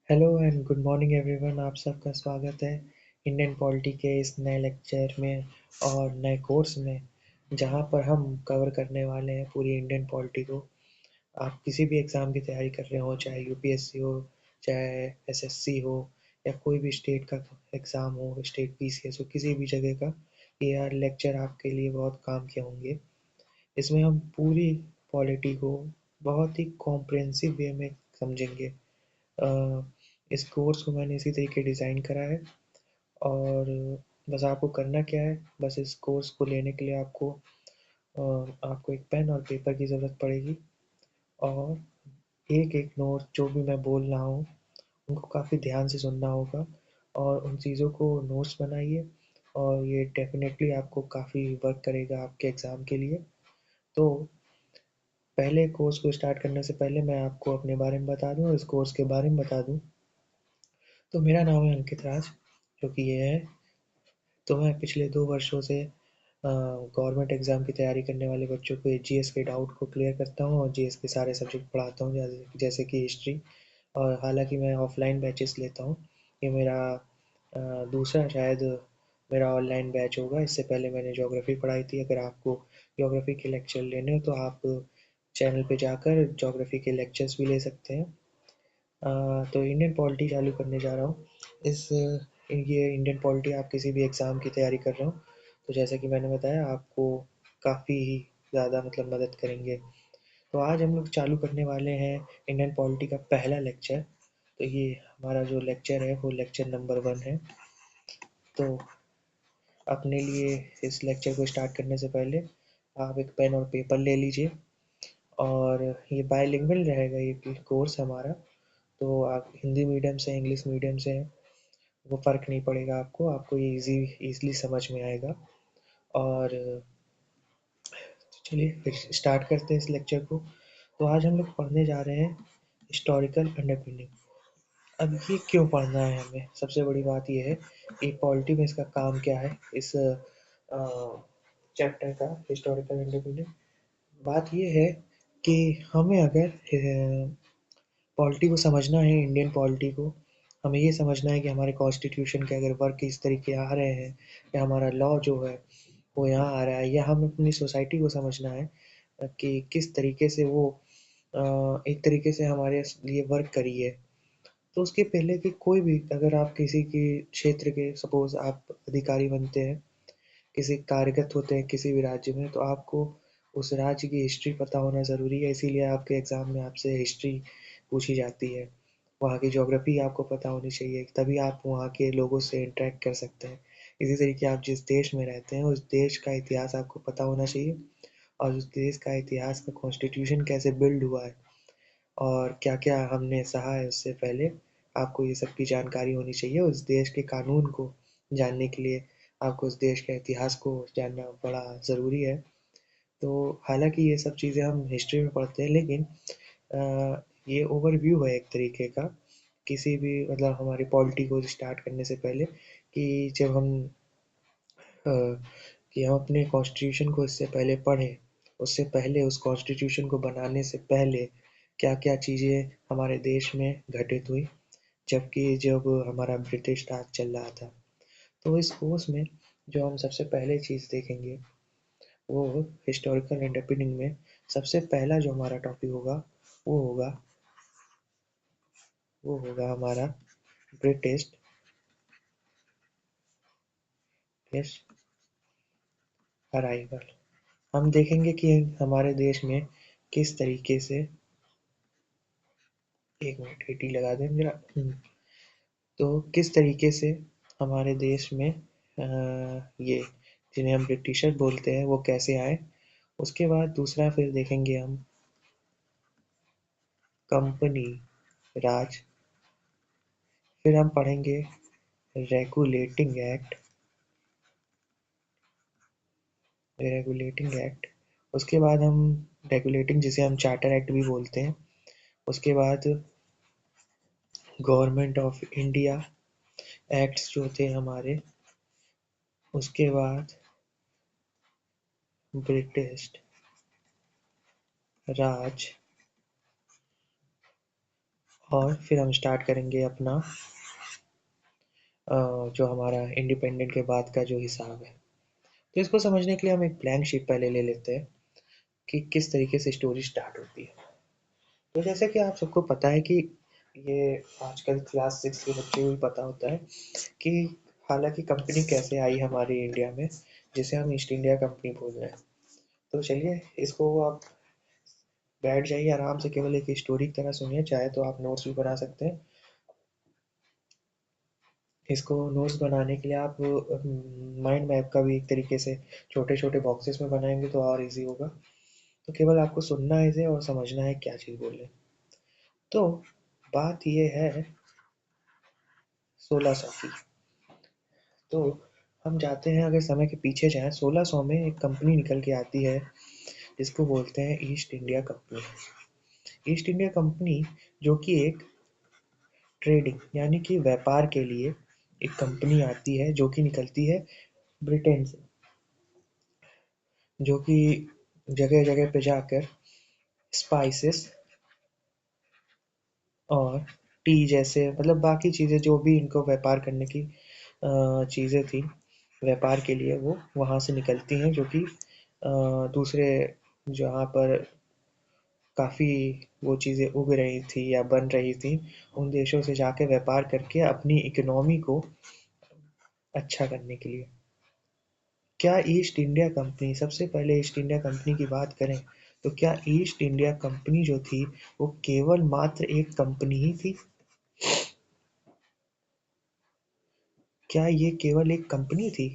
Hello and good morning everyone. आप सबका स्वागत है इंडियन पॉलिटी के इस नए लेक्चर में और नए कोर्स में, जहां पर हम कवर करने वाले हैं पूरी इंडियन पॉलिटी को। आप किसी भी एग्ज़ाम की तैयारी कर रहे हो, चाहे यूपीएससी हो, चाहे एसएससी हो, या कोई भी स्टेट का एग्ज़ाम हो, स्टेट पीसीएस हो, किसी भी जगह का, ये लेक्चर आपके लिए बहुत काम के होंगे। इसमें हम पूरी पॉलिटी को बहुत ही कॉम्प्रिहेंसिव वे में समझेंगे। अ, इस कोर्स को मैंने इसी तरीके डिज़ाइन करा है और बस आपको करना क्या है, बस इस कोर्स को लेने के लिए आपको एक पेन और पेपर की ज़रूरत पड़ेगी और एक-एक नोट जो भी मैं बोल रहा हूँ, उनको काफ़ी ध्यान से सुनना होगा और उन चीज़ों को नोट्स बनाइए और ये डेफ़िनेटली आपको काफ़ी वर्क करेगा आपके एग्ज़ाम के लिए। तो पहले कोर्स को स्टार्ट करने से पहले मैं आपको अपने बारे में बता दूँ और इस कोर्स के बारे में बता दूँ। तो मेरा नाम है अंकित राज, जो कि ये है। तो मैं पिछले 2 वर्षों से गवर्नमेंट एग्ज़ाम की तैयारी करने वाले बच्चों को जीएस के डाउट को क्लियर करता हूँ और जीएस के सारे सब्जेक्ट पढ़ाता हूँ, जैसे कि हिस्ट्री। और हालांकि मैं ऑफलाइन बैचेस लेता हूँ। ये मेरा दूसरा शायद मेरा ऑनलाइन बैच होगा। इससे पहले मैंने ज्योग्राफी पढ़ाई थी। अगर आपको ज्योग्राफी के लेक्चर लेने हो तो आप चैनल पे जाकर ज्योग्राफी के लेक्चर्स भी ले सकते हैं। तो इंडियन पॉलिटी चालू करने जा रहा हूँ। ये इंडियन पॉलिटी आप किसी भी एग्ज़ाम की तैयारी कर रहे हो, तो जैसा कि मैंने बताया आपको काफ़ी ज़्यादा मतलब मदद करेंगे। तो आज हम लोग चालू करने वाले हैं इंडियन पॉलिटी का पहला लेक्चर। तो ये हमारा जो लेक्चर है वो लेक्चर नंबर 1 है। तो अपने लिए इस लेक्चर को स्टार्ट करने से पहले आप एक पेन और पेपर ले लीजिए और ये बायलिंगुअल रहेगा ये कोर्स हमारा। तो आप हिंदी मीडियम से इंग्लिश मीडियम से हैं, वो फ़र्क नहीं पड़ेगा आपको। आपको ये ईज़िली समझ में आएगा। और चलिए फिर स्टार्ट करते हैं इस लेक्चर को। तो आज हम लोग पढ़ने जा रहे हैं हिस्टोरिकल अंडरपिनिंग। अब ये क्यों पढ़ना है हमें? सबसे बड़ी बात ये है कि पॉलिटी में इसका काम क्या है, इस चैप्टर का हिस्टोरिकल अंडरपिनिंग। बात ये है कि हमें अगर पॉलिटी को समझना है, इंडियन पॉलिटी को, हमें ये समझना है कि हमारे कॉन्स्टिट्यूशन के अगर वर्क इस तरीके आ रहे हैं, या हमारा लॉ जो है वो यहाँ आ रहा है, या हम अपनी सोसाइटी को समझना है कि किस तरीके से वो एक तरीके से हमारे लिए वर्क करी है। तो उसके पहले कि कोई भी, अगर आप किसी के क्षेत्र के, सपोज आप अधिकारी बनते हैं, किसी कार्यगत होते हैं किसी भी राज्य में, तो आपको उस राज्य की हिस्ट्री पता होना ज़रूरी है। इसीलिए आपके एग्ज़ाम में आपसे हिस्ट्री पूछी जाती है। वहाँ की ज्योग्राफी आपको पता होनी चाहिए, तभी आप वहाँ के लोगों से इंटरेक्ट कर सकते हैं। इसी तरीके आप जिस देश में रहते हैं उस देश का इतिहास आपको पता होना चाहिए और उस देश का इतिहास का कॉन्स्टिट्यूशन कैसे बिल्ड हुआ है और क्या-क्या हमने सहा है उससे पहले, आपको ये सब की जानकारी होनी चाहिए। उस देश के कानून को जानने के लिए आपको उस देश के इतिहास को जानना बड़ा ज़रूरी है। तो हालाँकि ये सब चीज़ें हम हिस्ट्री में पढ़ते हैं, लेकिन ये ओवरव्यू है एक तरीके का, किसी भी मतलब हमारी पॉलिटी को स्टार्ट करने से पहले, कि जब हम अ, कि हम अपने कॉन्स्टिट्यूशन को इससे पहले पढ़ें, उससे पहले उस कॉन्स्टिट्यूशन को बनाने से पहले क्या-क्या चीज़ें हमारे देश में घटित हुई, जब हमारा ब्रिटिश राज चल रहा था। तो इस कोर्स में जो हम सबसे पहले चीज़ देखेंगे, वो हिस्टोरिकल अंडरपिनिंग में सबसे पहला जो हमारा टॉपिक होगा, वो होगा वो होगा हमारा ब्रिटिश ब्रिटिश अराइवल। हम देखेंगे कि हमारे देश में किस तरीके से, एक मिनट एटी लगा दें जरा। तो किस तरीके से हमारे देश में ये जिन्हें हम ब्रिटिशर बोलते हैं वो कैसे आए। उसके बाद दूसरा फिर देखेंगे हम कंपनी राज। फिर हम पढ़ेंगे रेगुलेटिंग एक्ट। रेगुलेटिंग एक्ट उसके बाद हम रेगुलेटिंग, जिसे हम चार्टर एक्ट भी बोलते हैं। उसके बाद गवर्नमेंट ऑफ इंडिया एक्ट्स जो थे हमारे। उसके बाद ब्रिटिश राज और फिर हम स्टार्ट करेंगे अपना जो हमारा इंडिपेंडेंट के बाद का जो हिसाब है। तो इसको समझने के लिए हम एक ब्लैंक शीट पहले ले लेते हैं कि किस तरीके से स्टोरी स्टार्ट होती है। तो जैसे कि आप सबको पता है कि ये आजकल क्लास 6 के बच्चे को भी पता होता है कि हालांकि कंपनी कैसे आई हमारे इंडिया में, जिसे हम ईस्ट इंडिया कंपनी बोल रहे हैं। तो चलिए इसको आप बैठ जाइए आराम से, केवल एक स्टोरी की तरह सुनिए, चाहे तो आप नोट्स भी बना सकते हैं। इसको नोट्स बनाने के लिए आप माइंड मैप का भी एक तरीके से छोटे छोटे बॉक्सेस में बनाएंगे तो और इजी होगा। तो केवल आपको सुनना है इसे और समझना है क्या चीज़ बोल रहे हैं। तो बात ये है 1600 की। तो हम जाते हैं, अगर समय के पीछे जाएं, 1600 में एक कंपनी निकल के आती है जिसको बोलते हैं east India company. East India company जो कि एक ट्रेडिंग यानी कि व्यापार के लिए एक कंपनी आती है, जो कि निकलती है ब्रिटेन से, जो कि जगह जगह पे जाकर स्पाइसेस और टी जैसे मतलब बाकी चीज़ें जो भी इनको व्यापार करने की चीज़ें थी, व्यापार के लिए वो वहाँ से निकलती हैं, जो कि दूसरे जहाँ पर काफ़ी वो चीज़ें उग रही थी या बन रही थी, उन देशों से जाके व्यापार करके अपनी इकोनॉमी को अच्छा करने के लिए। क्या ईस्ट इंडिया कंपनी, सबसे पहले ईस्ट इंडिया कंपनी की बात करें तो क्या ईस्ट इंडिया कंपनी जो थी वो केवल मात्र एक कंपनी ही थी? क्या ये केवल एक कंपनी थी?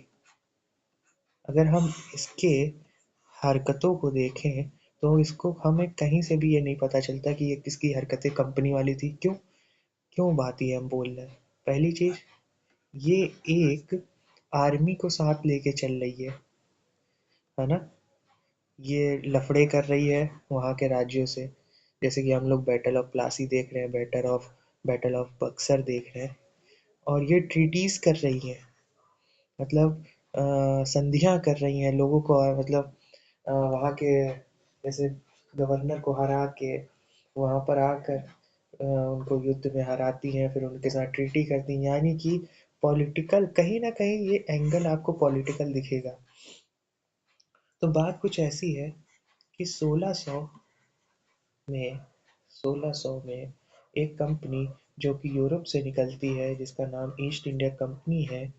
अगर हम इसके हरकतों को देखें तो इसको हमें कहीं से भी ये नहीं पता चलता कि ये किसकी हरकतें कंपनी वाली थी। क्यों? क्यों बात ये हम बोल रहे हैं? पहली चीज, ये एक आर्मी को साथ लेके चल रही है ना? ये लफड़े कर रही है वहाँ के राज्यों से, जैसे कि हम लोग बैटल ऑफ प्लासी देख रहे हैं, बैटल ऑफ बक्सर देख रहे हैं। और ये ट्रीटीज कर रही है, मतलब संधियाँ कर रही हैं लोगों को, और मतलब वहाँ के जैसे गवर्नर को हरा के वहाँ पर आकर उनको युद्ध में हराती हैं, फिर उनके साथ ट्रीटी करती हैं, यानी कि पॉलिटिकल, कहीं ना कहीं ये एंगल आपको पॉलिटिकल दिखेगा। तो बात कुछ ऐसी है कि 1600 में एक कंपनी जो कि यूरोप से निकलती है, जिसका नाम ईस्ट इंडिया कंपनी है,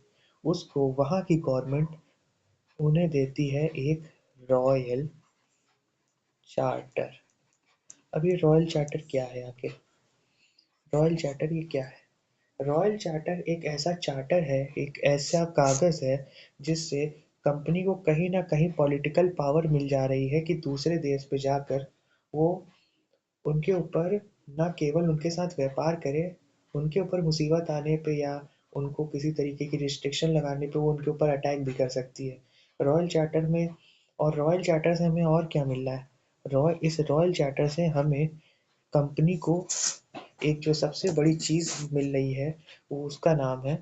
उसको वहाँ की गवर्नमेंट उन्हें देती है एक रॉयल चार्टर। अब ये रॉयल चार्टर क्या है आखिर? रॉयल चार्टर ये क्या है? रॉयल चार्टर एक ऐसा चार्टर है, एक ऐसा कागज है जिससे कंपनी को कहीं ना कहीं पॉलिटिकल पावर मिल जा रही है कि दूसरे देश पे जाकर वो उनके ऊपर ना केवल उनके साथ व्यापार करे, उनके ऊपर मुसीबत आने पे या उनको किसी तरीके की रिस्ट्रिक्शन लगाने पे वो उनके ऊपर अटैक भी कर सकती है रॉयल चार्टर में। और रॉयल चार्टर से हमें और क्या मिल रहा है? इस रॉयल चार्टर से हमें कंपनी को एक जो सबसे बड़ी चीज मिल रही है, वो उसका नाम है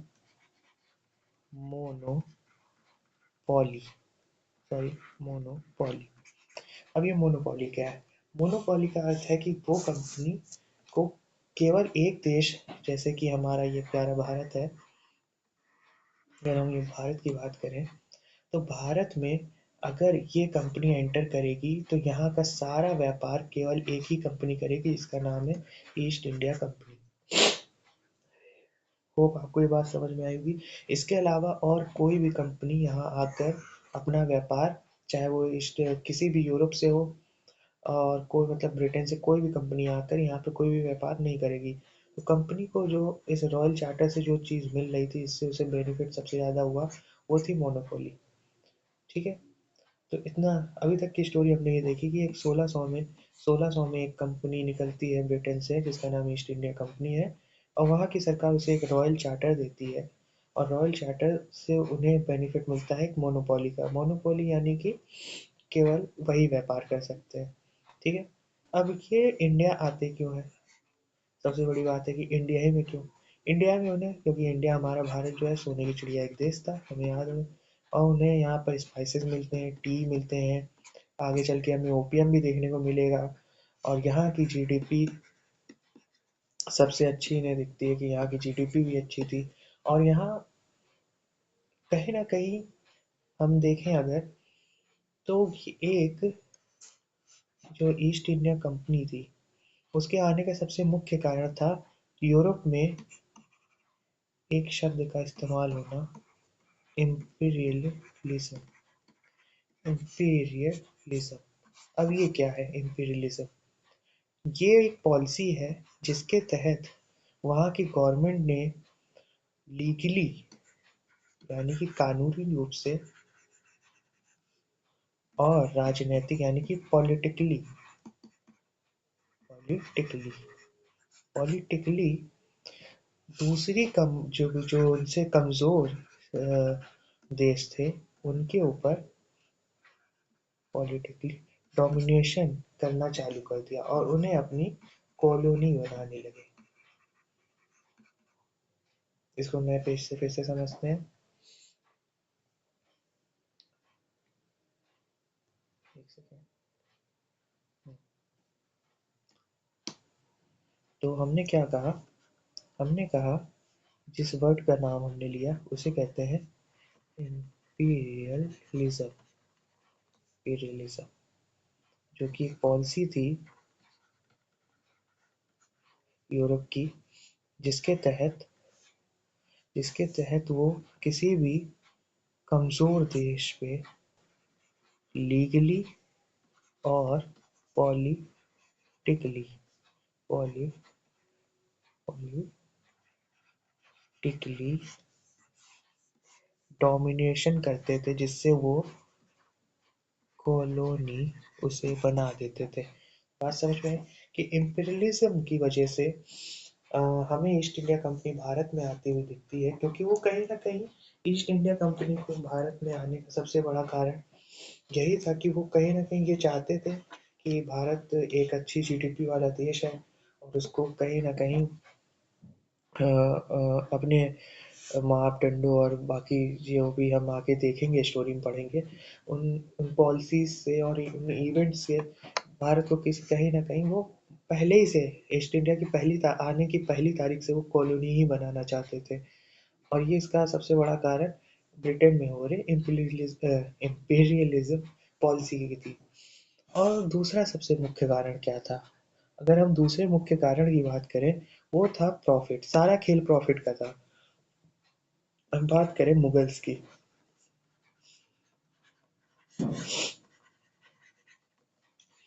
मोनोपोली। Sorry, monopoly. अब ये मोनोपोली क्या है? मोनोपोली का अर्थ है कि वो कंपनी को केवल एक देश, जैसे कि हमारा ये प्यारा भारत है, अगर हम ये भारत की बात करें तो भारत में अगर ये कंपनी एंटर करेगी तो यहाँ का सारा व्यापार केवल एक ही कंपनी करेगी, जिसका नाम है ईस्ट इंडिया कंपनी। होप आपको ये बात समझ में आएगी। इसके अलावा और कोई भी कंपनी यहाँ आकर अपना व्यापार, चाहे वो ईस्ट किसी भी यूरोप से हो और कोई मतलब ब्रिटेन से, कोई भी कंपनी आकर यहाँ पे कोई भी व्यापार नहीं करेगी। तो कंपनी को जो इस रॉयल चार्टर से जो चीज़ मिल रही थी, इससे उसे बेनिफिट सबसे ज़्यादा हुआ, वो थी मोनोपोली। ठीक है? तो इतना अभी तक की स्टोरी हमने ये देखी कि एक 1600 में एक कंपनी निकलती है ब्रिटेन से, जिसका नाम ईस्ट इंडिया कंपनी है, और वहाँ की सरकार उसे एक रॉयल चार्टर देती है। और रॉयल चार्टर से उन्हें बेनिफिट मिलता है एक मोनोपोली का। मोनोपोली यानी कि केवल वही व्यापार कर सकते हैं। ठीक है? अब ये इंडिया आते क्यों है? सबसे बड़ी बात है कि इंडिया ही में क्यों? इंडिया में उन्हें, क्योंकि इंडिया हमारा भारत जो है सोने की चिड़िया एक देश था, हमें याद है। और उन्हें यहाँ पर स्पाइसेस मिलते हैं, टी मिलते हैं, आगे चल के हमें ओपियम भी देखने को मिलेगा। और यहाँ की जीडीपी सबसे अच्छी इन्हें दिखती है कि यहाँ की जीडीपी भी अच्छी थी। और यहाँ कहीं ना कहीं हम देखें अगर, तो एक जो ईस्ट इंडिया कंपनी थी, उसके आने का सबसे मुख्य कारण था यूरोप में एक शब्द का इस्तेमाल होना, इम्पीरियलिज्म। इम्पीरियलिज्म, अब ये क्या है इम्पीरियलिज्म? ये एक पॉलिसी है जिसके तहत वहाँ की गवर्नमेंट ने लीगली, यानी कि कानूनी रूप से, और राजनीतिक यानी कि पॉलिटिकली पॉलिटिकली दूसरी कम जो जो उनसे कमजोर देश थे, उनके ऊपर पॉलिटिकली डोमिनेशन करना चालू कर दिया और उन्हें अपनी कॉलोनी बनाने लगे। इसको मैं फिर से समझते हैं। एक सेकेंड। तो हमने क्या कहा? हमने कहा, जिस वर्ड का नाम हमने लिया उसे कहते हैं इंपीरियलिज्म। इंपीरियलिज्म जो कि एक पॉलिसी थी यूरोप की, जिसके तहत जिसके तहत वो किसी भी कमजोर देश पे लीगली और पॉलिटिकली पॉलिटिकली डोमिनेशन करते थे, जिससे वो कॉलोनी उसे बना देते थे। बात समझ में है कि इम्पीरियलिज्म की वजह से हमें ईस्ट इंडिया कंपनी भारत में आती हुई दिखती है, क्योंकि वो कहीं ना कहीं ईस्ट इंडिया कंपनी को भारत में आने का सबसे बड़ा कारण यही था कि वो कहीं ना कहीं ये चाहते थे कि भारत एक अच्छी जीडीपी वाला देश है, और उसको कहीं ना कहीं अपने मापदंडों और बाकी जो भी हम आगे देखेंगे, स्टोरी में पढ़ेंगे, उन उन पॉलिसीज से और उन इवेंट से भारत को किसी कहीं ना कहीं वो पहले ही से ईस्ट इंडिया की आने की पहली तारीख से वो कॉलोनी ही बनाना चाहते थे। और ये इसका सबसे बड़ा कारण ब्रिटेन में हो रहे इम्पीरियलिज्म पॉलिसी की थी। और दूसरा सबसे मुख्य कारण क्या था? अगर हम दूसरे मुख्य कारण की बात करें, वो था प्रॉफिट। सारा खेल प्रॉफिट का था। हम बात करें मुगल्स की,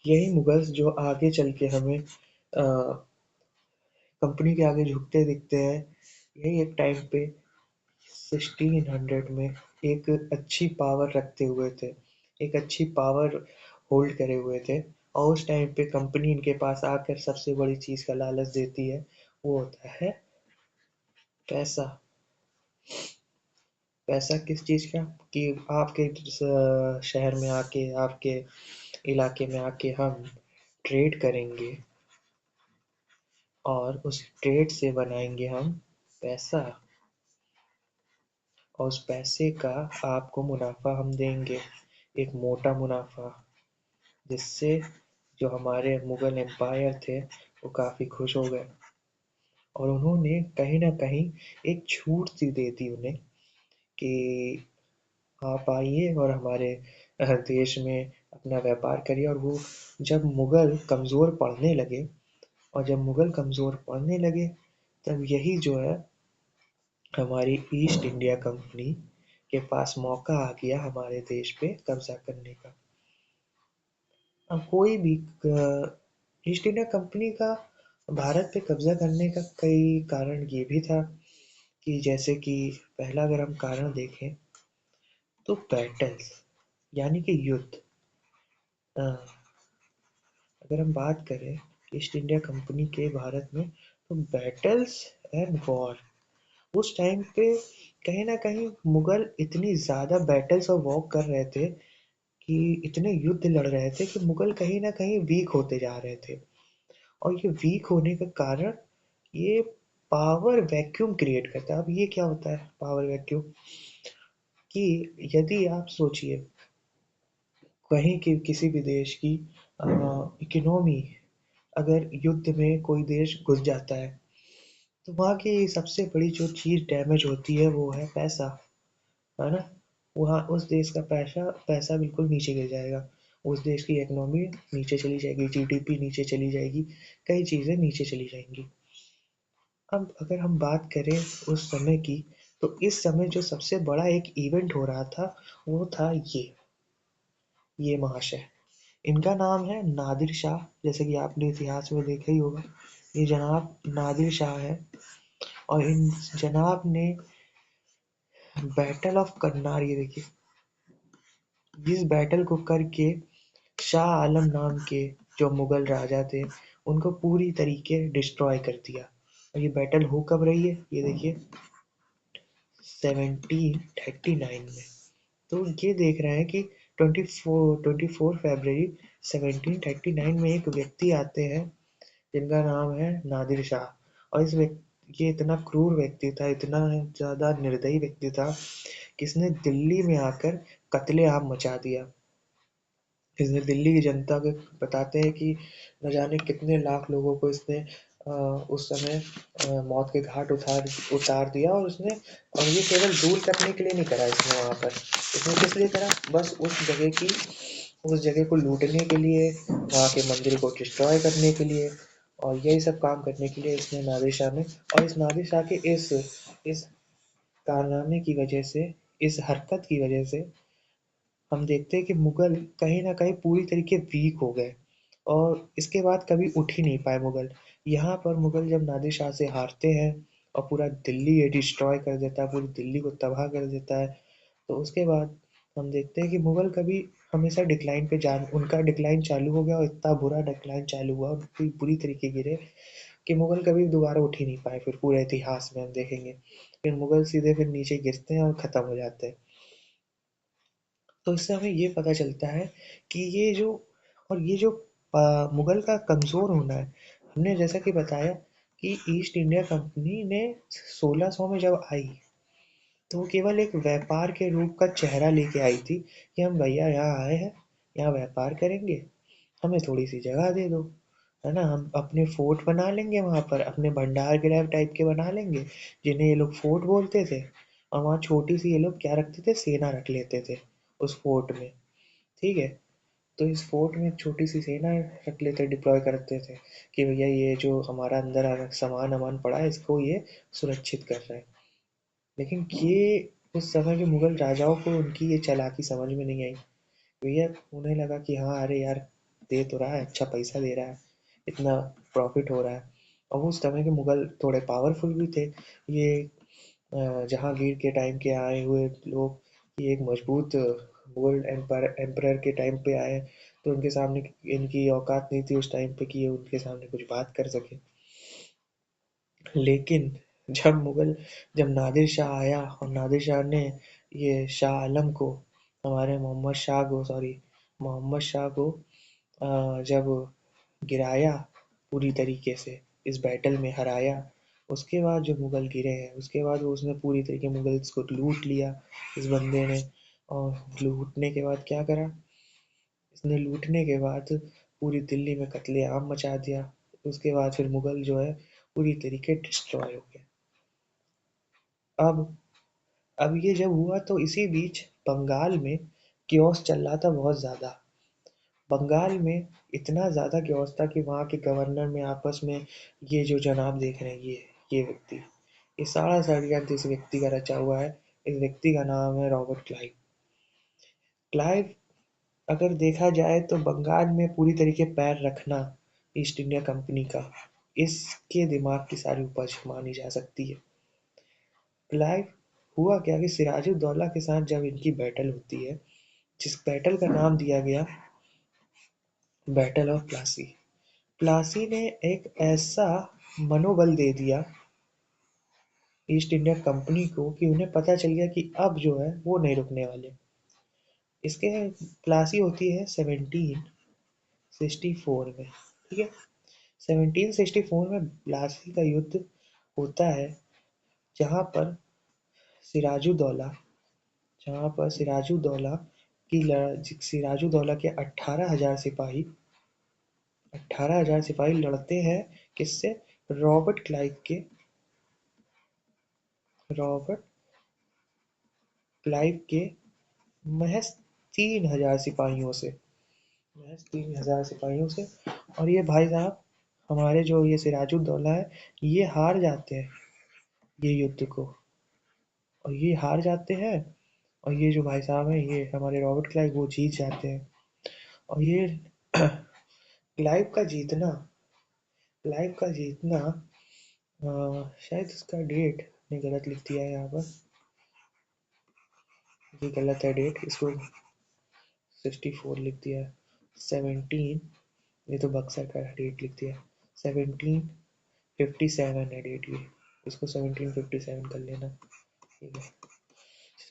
यही मुगल्स जो आगे चल के हमें कंपनी के आगे झुकते दिखते हैं। यही एक टाइम पे 1600 में एक अच्छी पावर रखते हुए थे, एक अच्छी पावर होल्ड करे हुए थे। और उस टाइम पे कंपनी इनके पास आकर सबसे बड़ी चीज का लालच देती है, वो होता है पैसा। पैसा किस चीज का? कि आपके शहर में आके, आपके इलाके में आके हम ट्रेड करेंगे, और उस ट्रेड से बनाएंगे हम पैसा, और उस पैसे का आपको मुनाफा हम देंगे, एक मोटा मुनाफा, जिससे जो हमारे मुगल एम्पायर थे वो काफी खुश हो गए। और उन्होंने कहीं ना कहीं एक छूट सी दे दी उन्हें कि आप आइए और हमारे देश में अपना व्यापार करिए। और वो जब मुगल कमजोर पड़ने लगे, तब यही जो है हमारी ईस्ट इंडिया कंपनी के पास मौका आ गया हमारे देश पे कब्जा करने का। अब कोई भी ईस्ट इंडिया कंपनी का भारत पे कब्जा करने का कई कारण ये भी था कि जैसे कि पहला अगर हम कारण देखें, तो बैटल्स, यानी कि युद्ध। अ, अगर हम बात करें ईस्ट इंडिया कंपनी के भारत में, तो बैटल्स एंड वॉर, उस टाइम पे कहीं ना कहीं मुगल इतनी ज्यादा बैटल्स और वॉर कर रहे थे, कि इतने युद्ध लड़ रहे थे कि मुगल कहीं ना कहीं वीक होते जा रहे थे। और ये वीक होने का कारण, ये पावर वैक्यूम क्रिएट करता है। अब ये क्या होता है पावर वैक्यूम? कि यदि आप सोचिए, कहीं की किसी भी देश की इकोनॉमी, अगर युद्ध में कोई देश घुस जाता है, तो वहाँ की सबसे बड़ी जो चीज़ डैमेज होती है वो है पैसा, है ना? वहाँ उस देश का पैसा पैसा बिल्कुल नीचे गिर जाएगा, उस देश की इकोनॉमी नीचे चली जाएगी, जीडीपी नीचे चली जाएगी, कई चीज़ें नीचे चली जाएंगी। अब अगर हम बात करें उस समय की, तो इस समय जो सबसे बड़ा एक इवेंट हो रहा था वो था ये महाशय। इनका नाम है नादिर शाह। जैसे कि आपने इतिहास में देखा ही होगा, ये जनाब नादिर शाह है। और इन जनाब ने बैटल ऑफ करनार, ये देखिए, इस बैटल को करके शाह आलम नाम के जो मुगल राजा थे उनको पूरी तरीके डिस्ट्रॉय कर दिया। और ये बैटल हो कब रही है, ये देखिए, 1739 में। तो ये देख रहे हैं कि 24 फरवरी 1739 में एक व्यक्ति आते हैं जिनका नाम है नादिर शाह। और ये इतना क्रूर व्यक्ति था, इतना ज्यादा निर्दयी व्यक्ति था कि इसने दिल्ली में आकर कत्लेआम मचा दिया। इसने दिल्ली की जनता को, बताते हैं कि न जाने कितने लाख लोगों को इसने उस समय मौत के घाट उतार उतार दिया। और ये केवल रूल करने के लिए नहीं करा इसने वहाँ पर, इसने किस लिए करा, बस उस जगह को लूटने के लिए, वहाँ के मंदिर को डिस्ट्रॉय करने के लिए, और यही सब काम करने के लिए इसने नादिर शाह ने। और इस नादिर शाह के इस कारनामे की वजह से, इस हरकत की वजह से हम देखते हैं कि मुगल कहीं न कहीं पूरी तरीके वीक हो गए और इसके बाद कभी उठ ही नहीं पाए मुगल। यहाँ पर मुगल जब नादिर शाह से हारते हैं और पूरा दिल्ली ये डिस्ट्रॉय कर देता है, पूरी दिल्ली को तबाह कर देता है, तो उसके बाद हम देखते हैं कि मुगल कभी हमेशा डिक्लाइन पे जान उनका डिक्लाइन चालू हो गया और इतना बुरा डिक्लाइन चालू हुआ, उनकी बुरी तरीके गिरे कि मुगल कभी दोबारा उठ ही नहीं पाए। फिर पूरे इतिहास में हम देखेंगे, फिर मुगल सीधे फिर नीचे गिरते हैं और खत्म हो जाते हैं। तो इससे हमें ये पता चलता है कि ये जो मुगल का कमज़ोर होना है। हमने जैसा कि बताया कि ईस्ट इंडिया कंपनी ने 1600 में जब आई, तो वो केवल एक व्यापार के रूप का चेहरा लेके आई थी कि हम भैया यहाँ आए हैं, यहाँ व्यापार करेंगे, हमें थोड़ी सी जगह दे दो, है ना? हम अपने फोर्ट बना लेंगे, वहाँ पर अपने भंडार गृह टाइप के बना लेंगे जिन्हें ये लोग फोर्ट बोलते थे। और वहाँ छोटी सी ये लोग क्या रखते थे, सेना रख लेते थे उस फोर्ट में। ठीक है, तो इस फोर्ट में एक छोटी सी सेना रख लेते, डिप्लॉय करते थे कि भैया ये जो हमारा अंदर सामान अमान पड़ा है इसको ये सुरक्षित कर रहे हैं। लेकिन ये उस समय के मुगल राजाओं को उनकी ये चालाकी समझ में नहीं आई। भैया उन्हें लगा कि हाँ अरे यार, दे तो रहा है, अच्छा पैसा दे रहा है, इतना प्रॉफिट हो रहा है। और उस समय के मुगल थोड़े पावरफुल भी थे। ये जहांगीर के टाइम के आए हुए लोग, ये एक मजबूत मुगल एम्परर के टाइम पे आए, तो उनके सामने इनकी औकात नहीं थी उस टाइम पे कि ये उनके सामने कुछ बात कर सके। लेकिन जब नादिर शाह आया और नादिर शाह ने ये शाह आलम को, हमारे मोहम्मद शाह को जब गिराया पूरी तरीके से, इस बैटल में हराया, उसके बाद जो मुगल गिरे हैं उसके बाद वो उसने पूरी तरीके मुगल्स को लूट लिया इस बंदे ने। और लूटने के बाद क्या करा, इसने लूटने के बाद पूरी दिल्ली में कत्लेआम मचा दिया। उसके बाद फिर मुगल जो है पूरी तरीके डिस्ट्रॉय हो गए। अब अब ये जब हुआ तो इसी बीच बंगाल में कियोस्क चल रहा था बहुत ज्यादा। बंगाल में इतना ज्यादा कियोस्क था कि वहाँ के गवर्नर में आपस में, ये जो जनाब देख रहे हैं, ये व्यक्ति, ये सारा षड्यंत्र इस व्यक्ति का रचा हुआ है। इस व्यक्ति का नाम है रॉबर्ट क्लाइव। क्लाइव, अगर देखा जाए तो बंगाल में पूरी तरीके पैर रखना ईस्ट इंडिया कंपनी का, इसके दिमाग की सारी उपज मानी जा सकती है। क्लाइव, हुआ क्या कि सिराजुद्दौला के साथ जब इनकी बैटल होती है, जिस बैटल का नाम दिया गया बैटल ऑफ प्लासी। प्लासी ने एक ऐसा मनोबल दे दिया ईस्ट इंडिया कंपनी को कि उन्हें पता चल गया कि अब जो है वो नहीं रुकने वाले। इसके प्लासी होती है 1764 में, ठीक है। 1764 में प्लासी का युद्ध होता है, जहाँ पर सिराजुद्दौला जहाँ पर सिराजुद्दौला के 18,000 सिपाही लड़ते हैं, किससे, रॉबर्ट क्लाइव के रॉबर्ट क्लाइव के महज 3000 सिपाहियों से, महज 3000 सिपाहियों से। और ये भाई साहब, हमारे जो ये सिराजुद्दौला है, ये हार जाते हैं ये युद्ध को, और ये हार जाते हैं। और ये जो भाई साहब हैं, ये हमारे रॉबर्ट क्लाइव, वो जीत जाते हैं। और ये क्लाइव का जीतना, क्लाइव का जीतना शायद इसका डेट ने गलत लिख दिया है यहाँ पर, ये गलत है डेट, इसको 64 लिख दिया है, 17, ये तो बक्सर का डेट लिख दिया, 1757 है डेट ये, इसको 1757 कर लेना, ठीक है,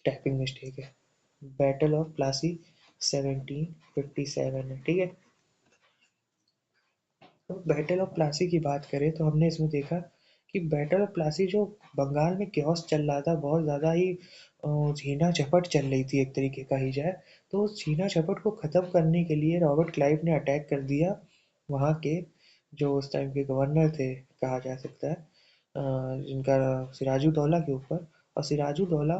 टाइपिंग मिस्टेक है। बैटल ऑफ प्लासी 1757 है, ठीक है। तो बैटल ऑफ प्लासी की बात करें तो हमने इसमें देखा कि बैटल ऑफ प्लासी जो बंगाल में क्योस चल रहा था, बहुत ज़्यादा ही छीना झपट चल रही थी एक तरीके का ही जाए, तो उस छीना झपट को ख़त्म करने के लिए रॉबर्ट क्लाइव ने अटैक कर दिया वहाँ के जो उस टाइम के गवर्नर थे, कहा जा सकता है, जिनका सिराजुद्दौला के ऊपर। और सिराजुद्दौला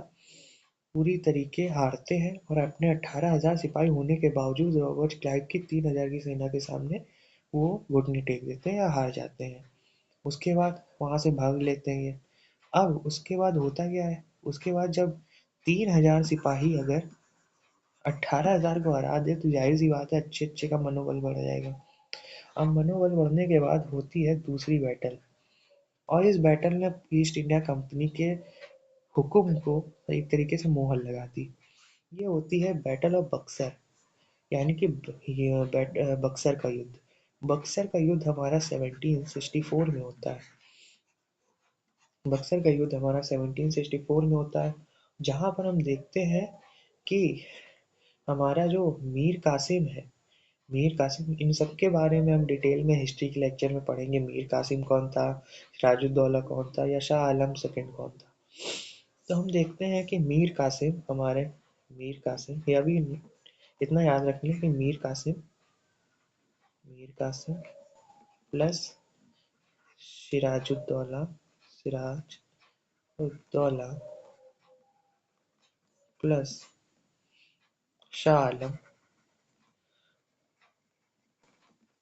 पूरी तरीके हारते हैं और अपने 18,000 सिपाही होने के बावजूद रॉबर्ट क्लाइव की 3,000 की सेना के सामने वो घुटने टेक देते हैं या हार जाते हैं। उसके बाद वहां से भाग लेते हैं ये। अब उसके बाद होता क्या है, उसके बाद जब 3,000 सिपाही अगर 18,000 को हरा दे तो जाहिर सी बात है अच्छे अच्छे का मनोबल बढ़ जाएगा। अब मनोबल बढ़ने के बाद होती है दूसरी बैटल, और इस बैटल में ईस्ट इंडिया कंपनी के हुक्म को एक तरीके से मोहर लगा दी। ये होती है बैटल ऑफ बक्सर, यानी कि बक्सर का युद्ध। बक्सर का युद्ध हमारा 1764 में होता है। बक्सर का युद्ध हमारा 1764 में होता है, जहाँ पर हम देखते हैं कि हमारा जो मीर कासिम है, मीर कासिम, इन सब के बारे में हम डिटेल में हिस्ट्री के लेक्चर में पढ़ेंगे। मीर कासिम कौन था, सिराजुद्दौला कौन था, या शाह आलम सेकंड कौन था। तो हम देखते हैं कि मीर कासिम हमारे, मीर कासिम, ये अभी इतना याद रखिए कि मीर कासिम, मीर कासिम प्लस सिराजुद्दौला, सिराजुद्दौला प्लस शाह आलम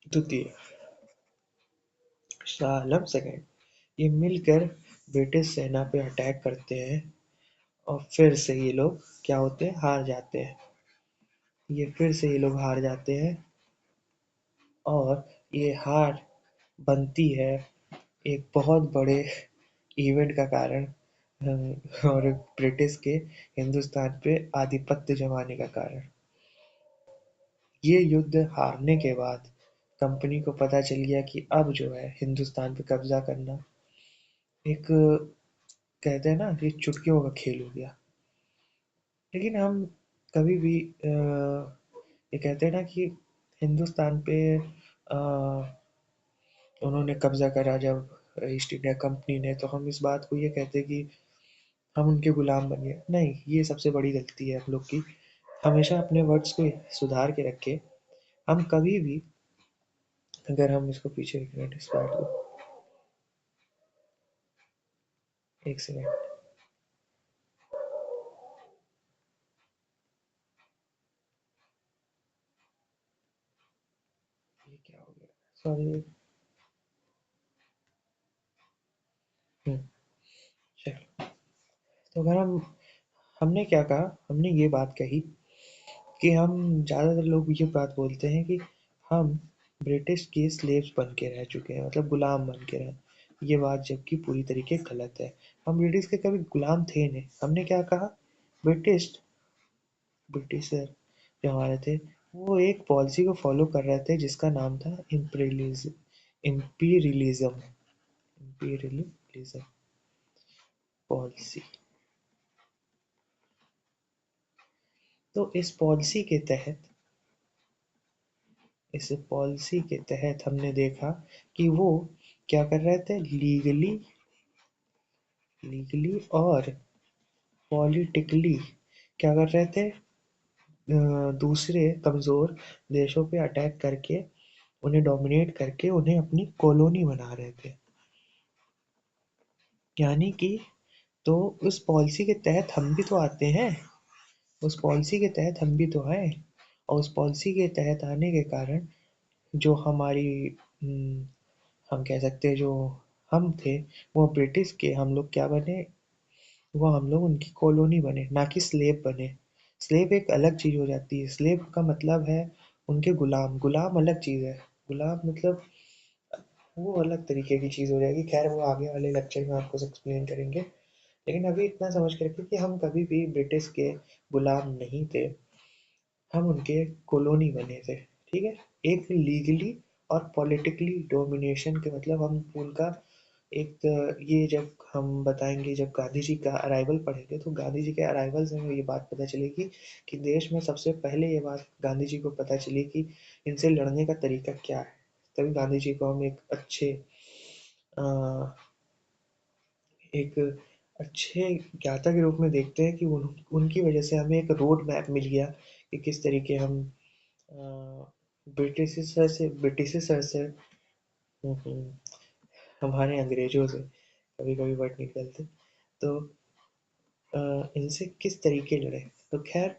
द्वितीय, शाह आलम सेकंड, ये मिलकर ब्रिटिश सेना पे अटैक करते हैं। और फिर से ये लोग क्या होते हैं, हार जाते हैं। ये फिर से ये लोग हार जाते हैं, और ये हार बनती है एक बहुत बड़े इवेंट का कारण, और ब्रिटिश के हिंदुस्तान पे आधिपत्य जमाने का कारण। ये युद्ध हारने के बाद कंपनी को पता चल गया कि अब जो है हिंदुस्तान पे कब्जा करना एक, कहते हैं ना कि चुटकियों का खेल हो गया। लेकिन हम कभी भी ये कहते हैं ना कि हिंदुस्तान पे उन्होंने कब्जा करा जब ईस्ट इंडिया कंपनी ने, तो हम इस बात को ये कहते कि हम उनके गुलाम बन गए। नहीं, ये सबसे बड़ी गलती है हम लोग की। हमेशा अपने वर्ड्स को सुधार के रखे। हम कभी भी, अगर हम इसको पीछे, एक मिनट इस बात को, एक सेकेंड, ये क्या हो गया, सॉरी। चलो, तो अगर हम, हमने क्या कहा, हमने ये बात कही कि हम, ज़्यादातर लोग ये बात बोलते हैं कि हम ब्रिटिश के स्लेव्स बन के रह चुके हैं, मतलब गुलाम बन के रहे। ये बात जबकि पूरी तरीके गलत है। हम ब्रिटिश के कभी गुलाम थे नहीं। हमने क्या कहा, ब्रिटिश, ब्रिटिशर जो हमारे थे, वो एक पॉलिसी को फॉलो कर रहे थे जिसका नाम था इम्पीरियलिज्म, इम्पीरियलिज्म, इम्पीरियलिज्म पॉलिसी। तो इस पॉलिसी के तहत हमने देखा कि वो क्या कर रहे थे, लीगली, लीगली और पॉलिटिकली क्या कर रहे थे, दूसरे कमजोर देशों पे अटैक करके, उन्हें डोमिनेट करके, उन्हें अपनी कॉलोनी बना रहे थे। यानी कि तो उस पॉलिसी के तहत हम भी तो आते हैं, उस पॉलिसी के तहत हम भी तो आए, और उस पॉलिसी के तहत आने के कारण जो हमारी हम्म, हम कह सकते हैं जो हम थे, वो ब्रिटिश के हम लोग क्या बने, वो हम लोग उनकी कॉलोनी बने, ना कि स्लेव बने। स्लेव एक अलग चीज हो जाती है, स्लेव का मतलब है उनके गुलाम, गुलाम अलग चीज है। गुलाम मतलब वो अलग तरीके की चीज हो जाएगी, खैर वो आगे वाले लेक्चर में आपको एक्सप्लेन करेंगे। लेकिन अभी इतना समझ के रखिए कि हम कभी भी ब्रिटिश के गुलाम नहीं थे, हम उनके कॉलोनी बने थे। ठीक है, एक लीगली और पॉलिटिकली डोमिनेशन के मतलब हम उनका एक ये जब हम बताएंगे, जब गांधी जी का अराइवल पढ़ेंगे तो गांधी जी के अराइवल से हमें ये बात पता चलेगी कि देश में सबसे पहले ये बात गांधी जी को पता चली कि इनसे लड़ने का तरीका क्या है। तभी गांधी जी को हम अ, एक अच्छे ज्ञाता के रूप में देखते हैं कि उनकी वजह से हमें एक रोड मैप मिल गया कि किस तरीके हम ब्रिटिशर से हमारे अंग्रेजों से कभी कभी वर्ड निकलते, तो इनसे किस तरीके लड़े। तो खैर,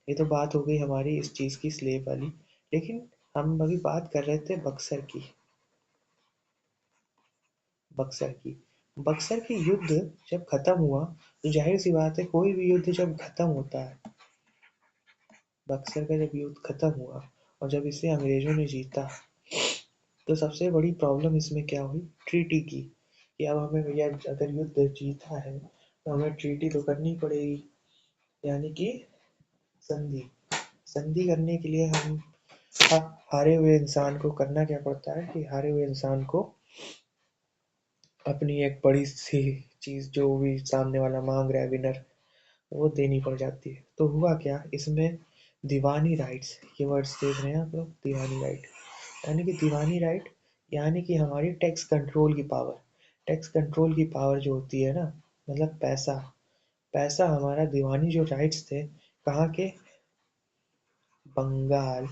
ये तो बात हो गई हमारी इस चीज़ की, स्लेव वाली। लेकिन हम अभी बात कर रहे थे बक्सर की। बक्सर की बक्सर की युद्ध जब खत्म हुआ, तो जाहिर सी बात है कोई भी युद्ध जब खत्म होता है, बक्सर का जब युद्ध खत्म हुआ और जब इसे अंग्रेजों ने जीता, तो सबसे बड़ी प्रॉब्लम इसमें क्या हुई, ट्रीटी की, कि अब हमें भैया अगर युद्ध जीता है तो हमें ट्रीटी तो करनी पड़ेगी, यानी कि संधि। संधि करने के लिए हम हारे हुए इंसान को करना क्या पड़ता है कि हारे हुए इंसान को अपनी एक बड़ी सी चीज जो भी सामने वाला मांग रहा है, विनर, वो देनी पड़ जाती है। तो हुआ क्या इसमें, दीवानी राइट्स, ये वर्ड्स देख रहे हैं आप लोग, दीवानी राइट, यानी कि दीवानी राइट, यानी कि हमारी टैक्स कंट्रोल की पावर। टैक्स कंट्रोल की पावर जो होती है ना, मतलब पैसा, पैसा हमारा, दीवानी जो राइट्स थे, कहाँ के, बंगाल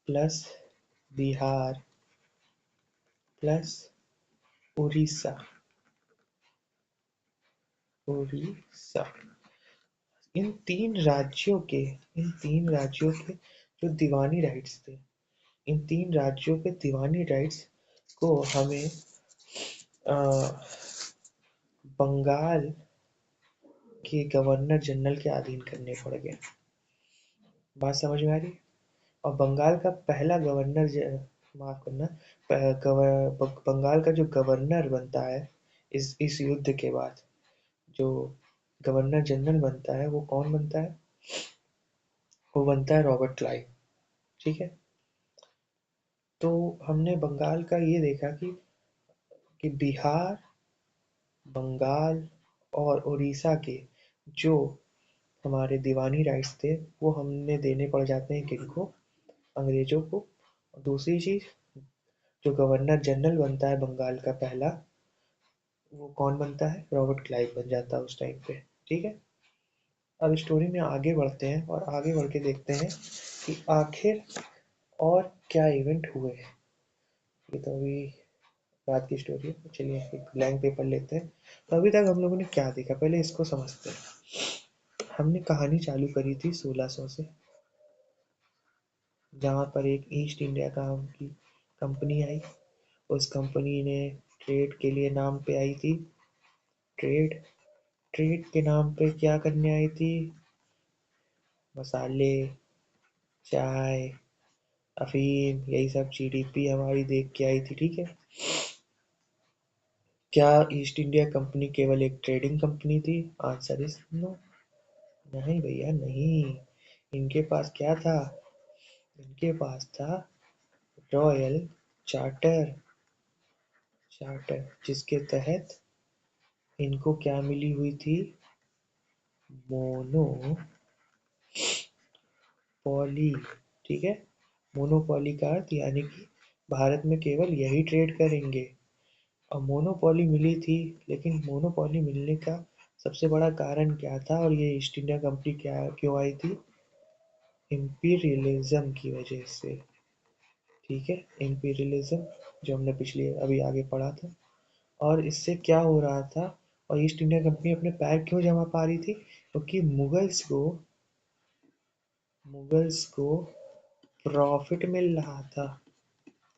प्लस बिहार प्लस उड़ीसा, उड़ीसा, इन तीन राज्यों के जो दीवानी राइट्स थे, इन तीन राज्यों के दीवानी राइट्स को हमें अ, बंगाल के गवर्नर जनरल के अधीन करने पड़ गए। बात समझ में आ रही है? और बंगाल का पहला गवर्नर, माफ करना, बंगाल का जो गवर्नर बनता है इस युद्ध के बाद, जो गवर्नर जनरल बनता है वो कौन बनता है, वो बनता है रॉबर्ट क्लाइव। ठीक है, तो हमने बंगाल का ये देखा कि बिहार, बंगाल और उड़ीसा के जो हमारे दीवानी राइट्स थे, वो हमने देने पड़ जाते हैं किनको, अंग्रेजों को। और दूसरी चीज, जो गवर्नर जनरल बनता है बंगाल का पहला, वो कौन बनता है, रॉबर्ट क्लाइव बन जाता है उस टाइम पे। ठीक है, अब स्टोरी में आगे बढ़ते हैं और आगे बढ़ के देखते हैं कि आखिर और क्या इवेंट हुए। ये तो अभी बात की स्टोरी है, तो चलिए एक ब्लैंक पेपर लेते हैं। तो अभी तक हम लोगों ने क्या देखा, पहले इसको समझते हैं। हमने कहानी चालू करी थी 1600 से, जहाँ पर एक ईस्ट इंडिया नाम की कंपनी आई। उस कंपनी ने ट्रेड के लिए नाम पे आई थी, ट्रेड, ट्रेड के नाम पे क्या करने आई थी, मसाले, चाय, अफीम, यही सब जीडीपी हमारी देख के आई थी। ठीक है, क्या ईस्ट इंडिया कंपनी केवल एक ट्रेडिंग कंपनी थी? Answer is no. नहीं भैया नहीं, इनके पास क्या था, इनके पास था रॉयल चार्टर, चार्टर जिसके तहत इनको क्या मिली हुई थी, मोनोपोली। ठीक है, मोनोपोली का अर्थ यानी कि भारत में केवल यही ट्रेड करेंगे। और मोनोपोली मिली थी, लेकिन मोनोपोली मिलने का सबसे बड़ा कारण क्या था, और ये ईस्ट इंडिया कंपनी क्या क्यों आई थी, इम्पीरियलिज्म की वजह से। ठीक है, इम्पीरियलिज्म जो हमने पिछले अभी आगे पढ़ा था। और इससे क्या हो रहा था, और ईस्ट इंडिया कंपनी अपने पैर क्यों जमा पा रही थी? क्योंकि मुगल्स को प्रॉफिट मिल रहा था।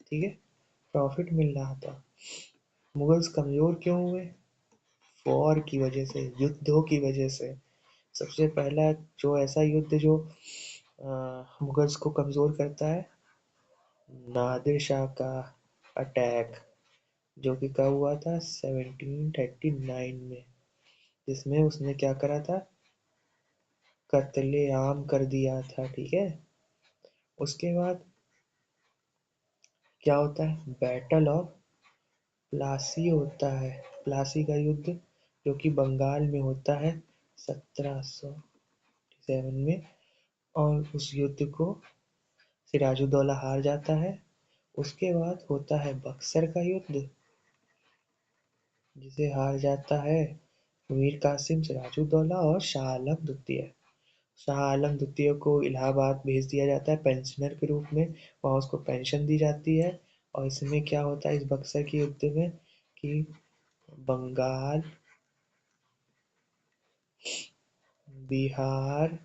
ठीक है, प्रॉफिट मिल रहा था। मुगल्स कमजोर क्यों हुए? वॉर की वजह से, युद्धों की वजह से। सबसे पहला जो ऐसा युद्ध जो मुगल्स को कमजोर करता है, नादिर शाह का अटैक, जो कि कब हुआ था? 1739 में, जिसमें उसने क्या करा था? कत्ले आम कर दिया था। ठीक है, उसके बाद क्या होता है? बैटल ऑफ प्लासी होता है। प्लासी का युद्ध, जो कि बंगाल में होता है 1707 में। और उस युद्ध को सिराजुद्दौला हार जाता है। उसके बाद होता है बक्सर का युद्ध, जिसे हार जाता है मीर कासिम, सिराजुद्दौला और शाह आलम द्वितीय। शाह आलम द्वितीय को इलाहाबाद भेज दिया जाता है पेंशनर के रूप में। वहाँ उसको पेंशन दी जाती है। और इसमें क्या होता है इस बक्सर के युद्ध में कि बंगाल, बिहार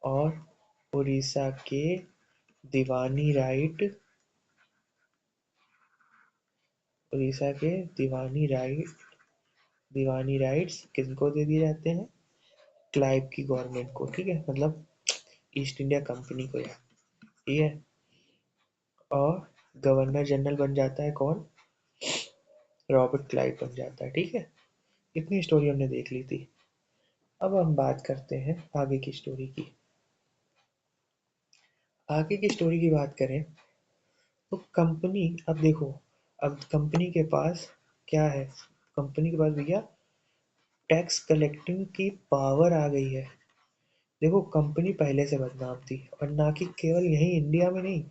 और उड़ीसा के दीवानी राइट उड़ीसा के दीवानी राइट्स किनको दे दिए जाते हैं? क्लाइव की गवर्नमेंट को। ठीक है, मतलब ईस्ट इंडिया कंपनी को यार। ठीक है, और गवर्नर जनरल बन जाता है कौन? रॉबर्ट क्लाइव बन जाता है। ठीक है, इतनी स्टोरी हमने देख ली थी। अब हम बात करते हैं आगे की स्टोरी की। आगे की स्टोरी की बात करें तो कंपनी, अब देखो, अब कंपनी के पास क्या है? कंपनी के पास भैया टैक्स कलेक्टिंग की पावर आ गई है। देखो, कंपनी पहले से बदनाम थी, और ना कि केवल यहीं इंडिया में नहीं,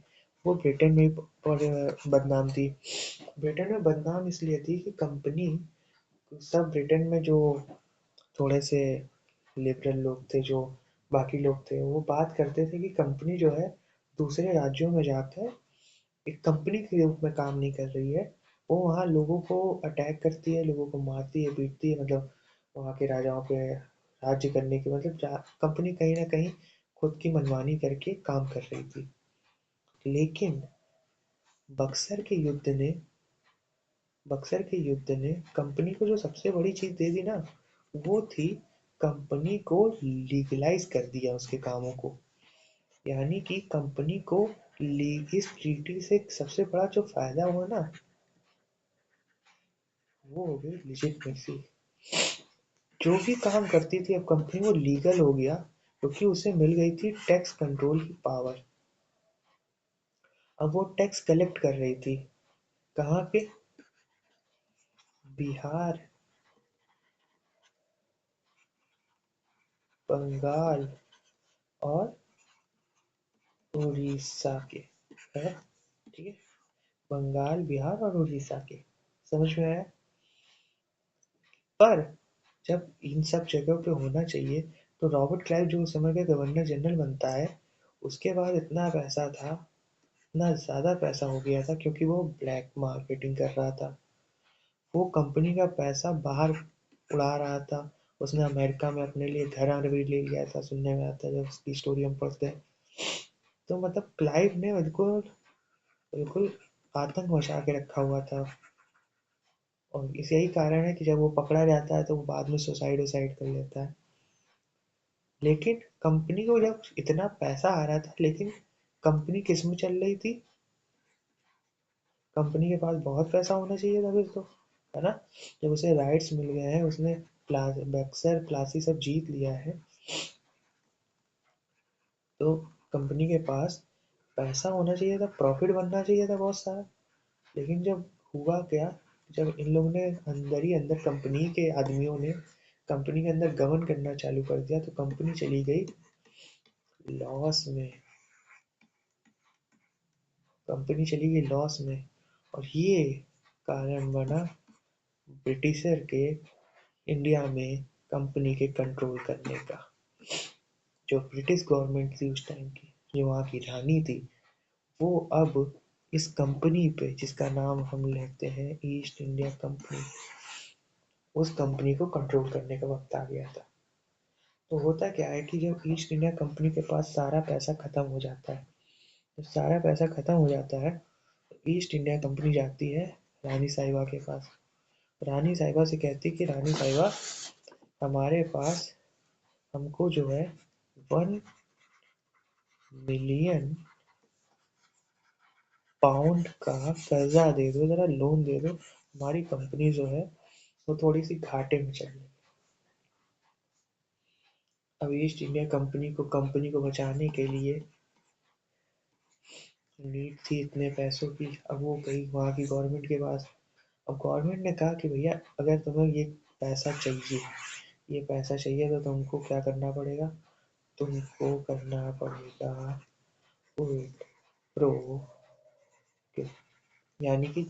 वो ब्रिटेन में बदनाम थी। ब्रिटेन में बदनाम इसलिए थी कि कंपनी, सब ब्रिटेन में जो थोड़े से लिबरल लोग थे, जो बाकी लोग थे, वो बात करते थे कि कंपनी जो है दूसरे राज्यों में जाकर एक कंपनी के रूप में काम नहीं कर रही है। वो वहाँ लोगों को अटैक करती है, लोगों को मारती है, पीटती है, मतलब वहाँ के राजाओं पे राज्य करने की, मतलब कंपनी कहीं ना कहीं खुद की मनमानी करके काम कर रही थी। लेकिन बक्सर के युद्ध ने बक्सर के युद्ध ने कंपनी को जो सबसे बड़ी चीज दे दी ना, वो थी कंपनी को लीगलाइज कर दिया उसके कामों को। यानी कि कंपनी को इस ट्रीटी से सबसे बड़ा जो फायदा हुआ ना, वो हो गई लिजिटमेसी। जो भी काम करती थी अब कंपनी, वो लीगल हो गया, क्योंकि उसे मिल गई थी टैक्स कंट्रोल की पावर। अब वो टैक्स कलेक्ट कर रही थी कहाँ पे? बिहार, बंगाल और उड़ीसा के। है, ठीक है, बंगाल, बिहार और उड़ीसा के। समझ में आया? पर जब इन सब जगह पे होना चाहिए, तो रॉबर्ट क्लाइव जो उस समय का गवर्नर जनरल बनता है, उसके बाद इतना पैसा था, इतना ज़्यादा पैसा हो गया था, क्योंकि वो ब्लैक मार्केटिंग कर रहा था। वो कंपनी का पैसा बाहर उड़ा रहा था। उसने अमेरिका में अपने लिए घर भी ले लिया था, सुनने में आता है जब उसकी स्टोरी हम पढ़ते हैं। तो मतलब क्लाइव ने बिल्कुल बिल्कुल आतंक मचा के रखा हुआ था। और इस यही कारण है कि जब वो पकड़ा जाता है तो वो बाद में सुसाइड वुसाइड कर लेता है। लेकिन कंपनी को जब इतना पैसा आ रहा था, लेकिन कंपनी किस में चल रही थी? कंपनी के पास बहुत पैसा होना चाहिए था फिर तो, है ना? जब उसे राइट्स मिल गए हैं, उसने बक्सर, प्लासी सब जीत लिया है, तो कंपनी के पास पैसा होना चाहिए था, प्रॉफिट बनना चाहिए था बहुत सारा। लेकिन जब हुआ क्या, जब इन लोगों ने अंदर ही अंदर, कंपनी के आदमियों ने कंपनी के अंदर गबन करना चालू कर दिया, तो कंपनी चली गई लॉस में। कंपनी चली गई लॉस में, और ये कारण बना ब्रिटिशर के इंडिया में कंपनी के कंट्रोल करने का। जो ब्रिटिश गवर्नमेंट थी उस टाइम की, जो वहाँ की रानी थी, वो अब इस कंपनी पे, जिसका नाम हम लेते हैं ईस्ट इंडिया कंपनी, उस कंपनी को कंट्रोल करने का वक्त आ गया था। तो होता क्या है कि जब ईस्ट इंडिया कंपनी के पास सारा पैसा खत्म हो जाता है, जब सारा पैसा खत्म हो जाता है तो ईस्ट इंडिया कंपनी जाती है रानी साहिबा के पास। रानी साहिबा से कहती कि रानी साहिबा, हमारे पास हमको जो है 1 मिलियन पाउंड का कर्जा दे दो, जरा लोन दे दो, हमारी कंपनी जो है वो थोड़ी सी घाटे में चल रही है। अब ईस्ट इंडिया कंपनी को बचाने के लिए नीड थी इतने पैसों की। अब वो गई वहाँ की गवर्नमेंट के पास। अब गवर्नमेंट ने कहा कि भैया, अगर तुम्हें ये पैसा चाहिए, ये पैसा चाहिए तो तुमको क्या करना पड़ेगा, तुमको करना पड़ेगा विथड्रॉ, यानी कि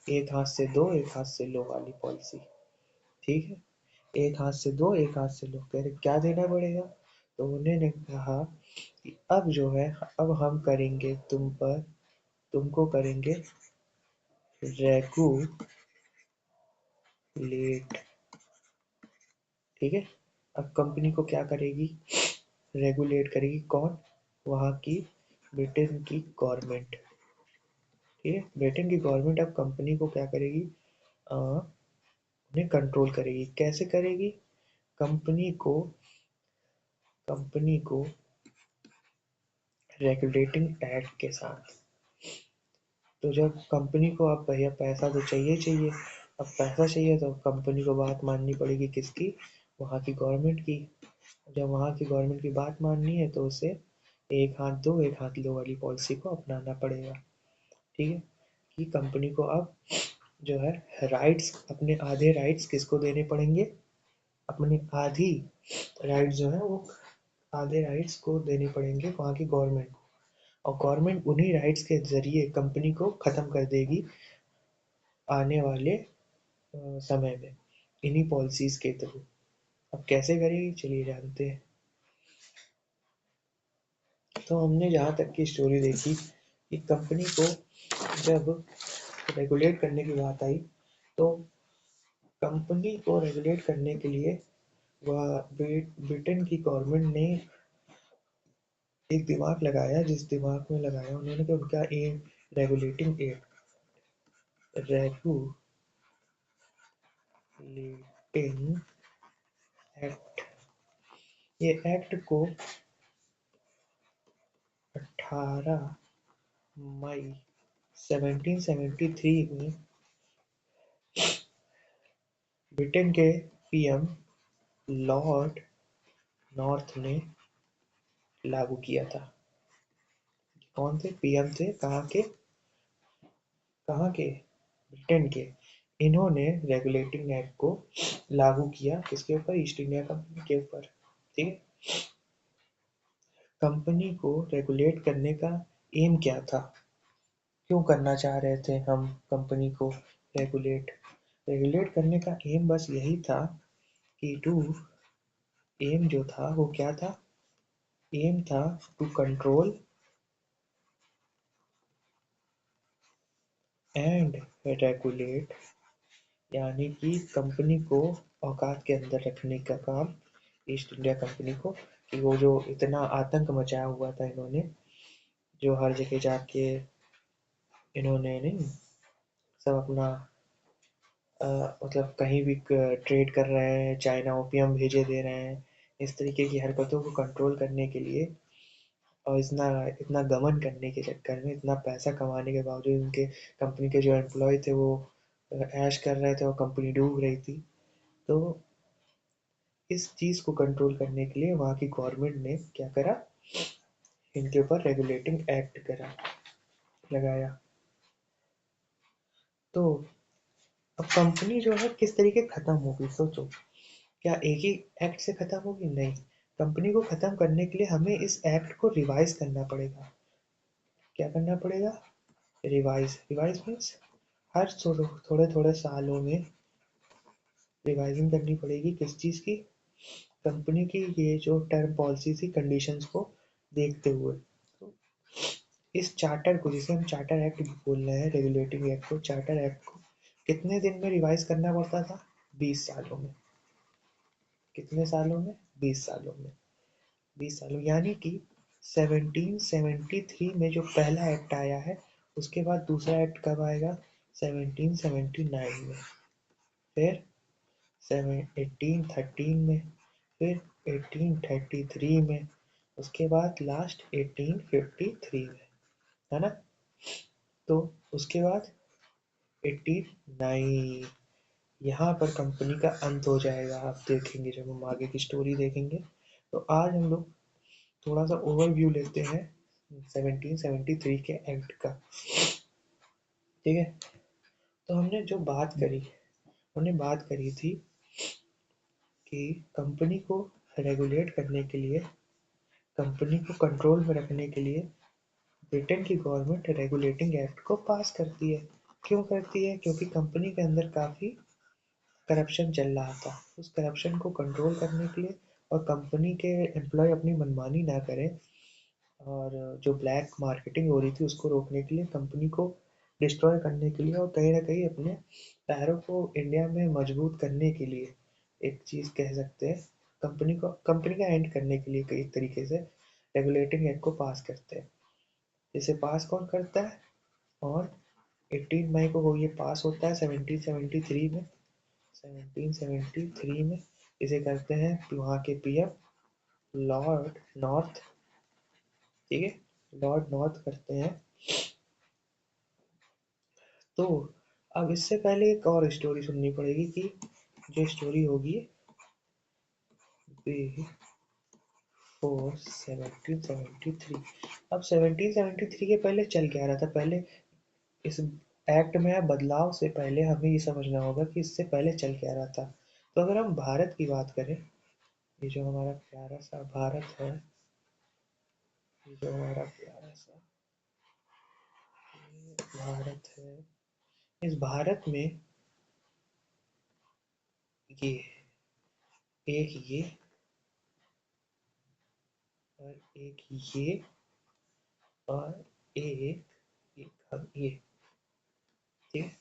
एक हाथ से दो एक हाथ से लो वाली पॉलिसी। ठीक है, एक हाथ से दो एक हाथ से लो। कह रहे क्या देना पड़ेगा, तो उन्होंने कहा कि अब जो है, अब हम करेंगे तुमको करेंगे रेगुलेट। ठीक है, अब कंपनी को क्या करेगी, रेगुलेट करेगी। कौन, वहाँ की ब्रिटेन की गवर्नमेंट। ठीक है, ब्रिटेन की गवर्नमेंट अब कंपनी को क्या करेगी, उन्हें कंट्रोल करेगी। कैसे करेगी, कंपनी को कंपनी को रेगुलेटिंग एक्ट के साथ। तो जब कंपनी को अब भैया पैसा तो चाहिए चाहिए, अब पैसा चाहिए तो कंपनी को बात माननी पड़ेगी किसकी, वहाँ की गवर्नमेंट की। जब वहाँ की गवर्नमेंट की बात माननी है तो उसे एक हाथ दो एक हाथ लो वाली पॉलिसी को अपनाना पड़ेगा। ठीक है, कि कंपनी को अब जो है राइट्स, अपने आधे राइट्स किसको देने पड़ेंगे, अपने आधी राइट्स जो है वो आधे राइट्स को देने पड़ेंगे वहाँ की गवर्नमेंट को। और गवर्नमेंट उन्हीं राइट्स के जरिए कंपनी को खत्म कर देगी आने वाले समय में, इन्हीं पॉलिसीज के थ्रू। अब कैसे करेगी चलिए जानते हैं। तो हमने जहाँ तक की स्टोरी देखी कि कंपनी को जब रेगुलेट करने की बात आई, तो कंपनी को रेगुलेट करने के लिए वह ब्रिटेन की गवर्नमेंट ने एक दिमाग लगाया, जिस दिमाग में लगाया उन्होंने कि उनका एम रेगुलेटिंग रेगुलेटिंग एक्ट। ये एक्ट को 18 मई 1773 में ब्रिटेन के पीएम लॉर्ड नॉर्थ ने लागू किया था। कौन थे पीएम थे, कहाँ के ब्रिटेन के। इन्होंने रेगुलेटिंग एक्ट को लागू किया किसके ऊपर, ईस्ट इंडिया कंपनी के ऊपर। ठीक है, कंपनी को रेगुलेट करने का एम क्या था, क्यों करना चाह रहे थे हम कंपनी को रेगुलेट। रेगुलेट करने का एम बस यही था कि एम जो था वो क्या था, एम था टू कंट्रोल एंड रेगुलेट, यानी कि कंपनी को औकात के अंदर रखने का काम ईस्ट इंडिया कंपनी को। कि वो जो इतना आतंक मचाया हुआ था इन्होंने, जो हर जगह जाके इन्होंने नहीं सब अपना मतलब कहीं भी ट्रेड कर रहे हैं, चाइना ओपियम भेजे दे रहे हैं, इस तरीके की हरकतों को कंट्रोल करने के लिए और इतना इतना गमन करने के चक्कर में, इतना पैसा कमाने के बावजूद उनके कंपनी के जो एम्प्लॉय थे वो ऐश कर रहे थे और कंपनी डूब रही थी। तो इस चीज़ को कंट्रोल करने के लिए वहाँ की गवर्नमेंट ने क्या करा, इनके ऊपर रेगुलेटिंग एक्ट करा लगाया। तो अब कंपनी जो है किस तरीके खत्म होगी सोचो, क्या एक ही एक्ट से खत्म होगी, नहीं। कंपनी को खत्म करने के लिए हमें इस एक्ट को रिवाइज करना पड़ेगा। क्या करना पड़ेगा, रिवाइज। रिवाइज मीन्स हर थोड़े थोड़े सालों में रिवाइजिंग करनी पड़ेगी किस चीज़ की, कंपनी की ये जो टर्म पॉलिसी थी कंडीशंस को देखते हुए। तो इस चार्टर को, जिसे हम चार्टर एक्ट बोल रहे हैं, रेगुलेटिंग एक्ट को, चार्टर एक्ट को कितने दिन में रिवाइज करना पड़ता था, 20 सालों में। कितने सालों में? 20 सालों में। 20 सालों यानी कि 1773 में जो पहला एक्ट आया है, उसके बाद दूसरा एक्ट कब आएगा? 1779 में। फिर 1813 में, फिर 1833 में, उसके बाद लास्ट 1853 में, है ना? तो उसके बाद 89, यहाँ पर कंपनी का अंत हो जाएगा। आप देखेंगे जब हम आगे की स्टोरी देखेंगे। तो आज हम लोग थोड़ा सा ओवरव्यू लेते हैं 1773 के एक्ट का। ठीक है, तो हमने जो बात करी, हमने बात करी थी कि कंपनी को रेगुलेट करने के लिए, कंपनी को कंट्रोल में रखने के लिए ब्रिटेन की गवर्नमेंट रेगुलेटिंग एक्ट को पास करती है। क्यों करती है? क्योंकि कंपनी के अंदर काफ़ी करप्शन चल रहा था। उस करप्शन को कंट्रोल करने के लिए और कंपनी के एम्प्लॉय अपनी मनमानी ना करें, और जो ब्लैक मार्केटिंग हो रही थी उसको रोकने के लिए, कंपनी को डिस्ट्रॉय करने के लिए, और कहीं ना कहीं अपने पैरों को इंडिया में मजबूत करने के लिए, एक चीज़ कह सकते हैं, कंपनी का एंड करने के लिए कई तरीके से रेगुलेटिंग एक्ट को पास करते हैं। इसे पास कौन करता है? और 18 मई को वो ये पास होता है 1773 में। 1773 में इसे करते हैं वहाँ के पीएम लॉर्ड नॉर्थ। ठीक है, लॉर्ड नॉर्थ करते हैं। तो अब इससे पहले एक और स्टोरी सुननी पड़ेगी कि जो स्टोरी होगी बिफोर 1773। अब 1773 के पहले चल क्या रहा था? पहले इस एक्ट में बदलाव से पहले हमें ये समझना होगा कि इससे पहले चल क्या रहा था। तो अगर हम भारत की बात करें, ये जो हमारा प्यारा सा भारत है, ये जो हमारा प्यारा सा भारत है, इस भारत में ये एक ये और एक ये और एक अब ये। ठीक है,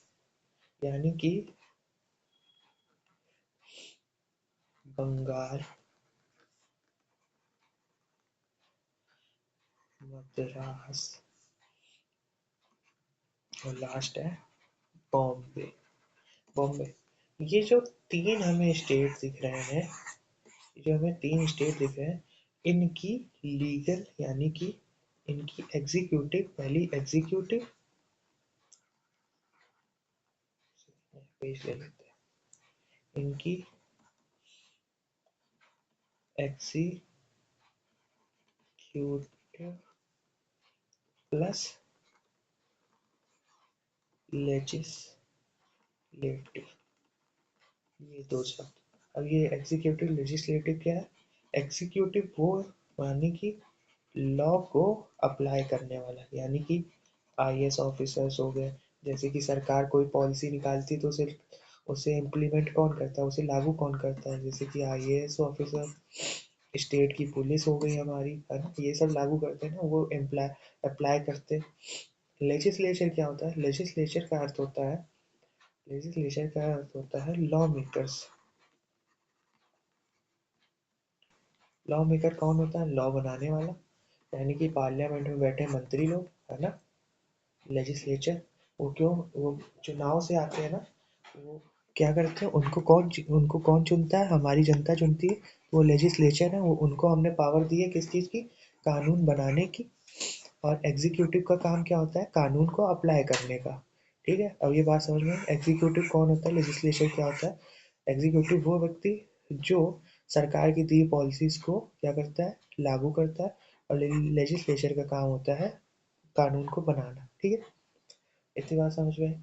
यानी कि बंगाल, मद्रास और लास्ट है बॉम्बे। बॉम्बे, ये जो तीन हमें स्टेट दिख रहे हैं, जो हमें तीन स्टेट दिख रहे हैं, इनकी लीगल यानी कि इनकी एग्जीक्यूटिव, पहली एग्जीक्यूटिव पेज ले लेते हैं, इनकी एग्जीक्यूटिव प्लस लेजिस्लेटिव, ये दो शब्द। अब ये एग्जीक्यूटिव लेजिस्लेटिव क्या है? एग्जीक्यूटिव वो यानी कि लॉ को अप्लाई करने वाला, यानी कि आईएएस ऑफिसर्स हो गए। जैसे कि सरकार कोई पॉलिसी निकालती है तो उसे उसे इम्प्लीमेंट कौन करता है, उसे लागू कौन करता है? जैसे कि आईएएस ऑफिसर। स्टेट की पुलिस हो गई हमारी, है ना, ये सब लागू करते हैं ना, वो एम्प्लाई अप्लाई करते हैं। लेजिस्लेचर क्या होता है? लेजिस्लेचर का अर्थ होता है, लेजिस्लेचर का अर्थ होता है लॉ मेकर्स। लॉ मेकर कौन होता है? लॉ बनाने वाला, यानी कि पार्लियामेंट में बैठे मंत्री लोग, है ना। लेजिस्लेचर, वो क्यों, वो चुनाव से आते हैं ना, वो क्या करते हैं, उनको कौन चुनता है? हमारी जनता चुनती है। वो लेजिस्लेचर है, वो उनको हमने पावर दी है किस चीज़ की? कानून बनाने की। और एग्जीक्यूटिव का काम क्या होता है? कानून को अप्लाई करने का। ठीक है, अब ये बात समझ में आई? एग्जीक्यूटिव कौन होता है, लेजिस्लेचर क्या होता है? एग्जीक्यूटिव वो व्यक्ति जो सरकार की दी पॉलिसीज को क्या करता है? लागू करता है। और लेजिस्लेचर का काम होता है कानून को बनाना। ठीक है, इतनी बात समझ में आई?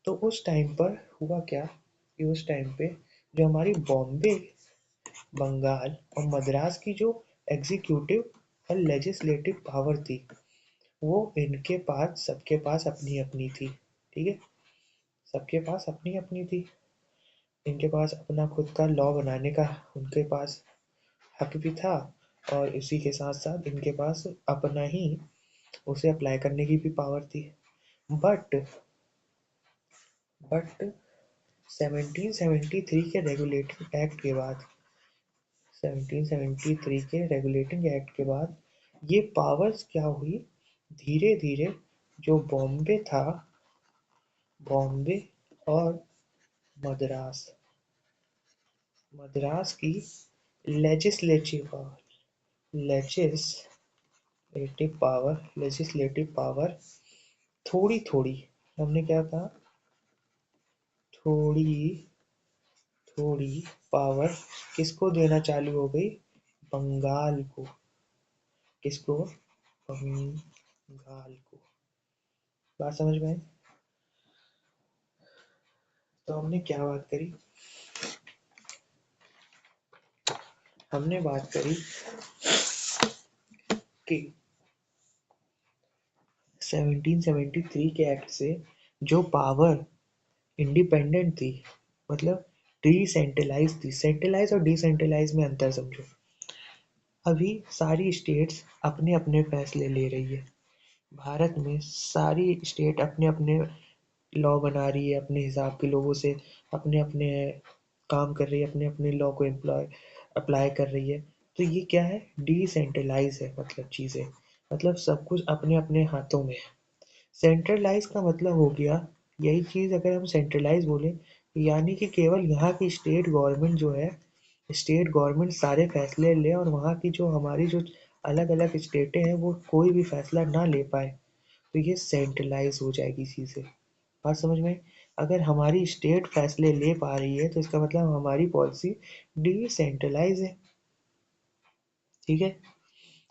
तो उस टाइम पर हुआ क्या कि उस टाइम पे जो हमारी बॉम्बे, बंगाल और मद्रास की जो एग्जीक्यूटिव और लेजिस्लेटिव पावर थी, वो इनके पास, सबके पास अपनी अपनी थी। ठीक है, सबके पास अपनी अपनी थी। इनके पास अपना खुद का लॉ बनाने का उनके पास हक भी था, और इसी के साथ साथ इनके पास अपना ही उसे अप्लाई करने की भी पावर थी। बट बट 1773 के रेगुलेटिंग एक्ट के बाद 1773 के रेगुलेटिंग एक्ट के बाद ये पावर्स क्या हुई, धीरे धीरे जो बॉम्बे था, बॉम्बे और मद्रास, मद्रास की लेजिस्लेटिव पावर, लेजिस्लेटिव पावर थोड़ी थोड़ी, हमने क्या कहा, थोड़ी थोड़ी पावर किसको देना चालू हो गई, बंगाल को, किसको, बंगाल को। बात समझ में आई? तो हमने क्या बात करी, हमने बात करी कि 1773 के एक्ट से जो पावर इंडिपेंडेंट थी, मतलब डिसेंट्रलाइज थी, सेंट्रलाइज और डिसेंट्रलाइज में अंतर समझो। अभी सारी स्टेट्स अपने अपने फैसले ले रही है, भारत में सारी स्टेट अपने अपने लॉ बना रही है, अपने हिसाब के लोगों से अपने अपने काम कर रही है, अपने अपने लॉ को अप्लाई कर रही है। तो ये क्या है, डिसेंट्रलाइज है, मतलब चीज़ें, मतलब सब कुछ अपने अपने हाथों में है। सेंट्रलाइज का मतलब हो गया, यही चीज़ अगर हम सेंट्रलाइज बोले, यानी कि केवल यहाँ की स्टेट गवर्नमेंट जो है, स्टेट गवर्नमेंट सारे फैसले ले और वहाँ की जो हमारी जो अलग अलग स्टेटें हैं वो कोई भी फैसला ना ले पाए, तो ये सेंट्रलाइज हो जाएगी चीज़ें। बात समझ में? अगर हमारी स्टेट फैसले ले पा रही है तो इसका मतलब हमारी पॉलिसी डिसेंट्रलाइज है। ठीक है,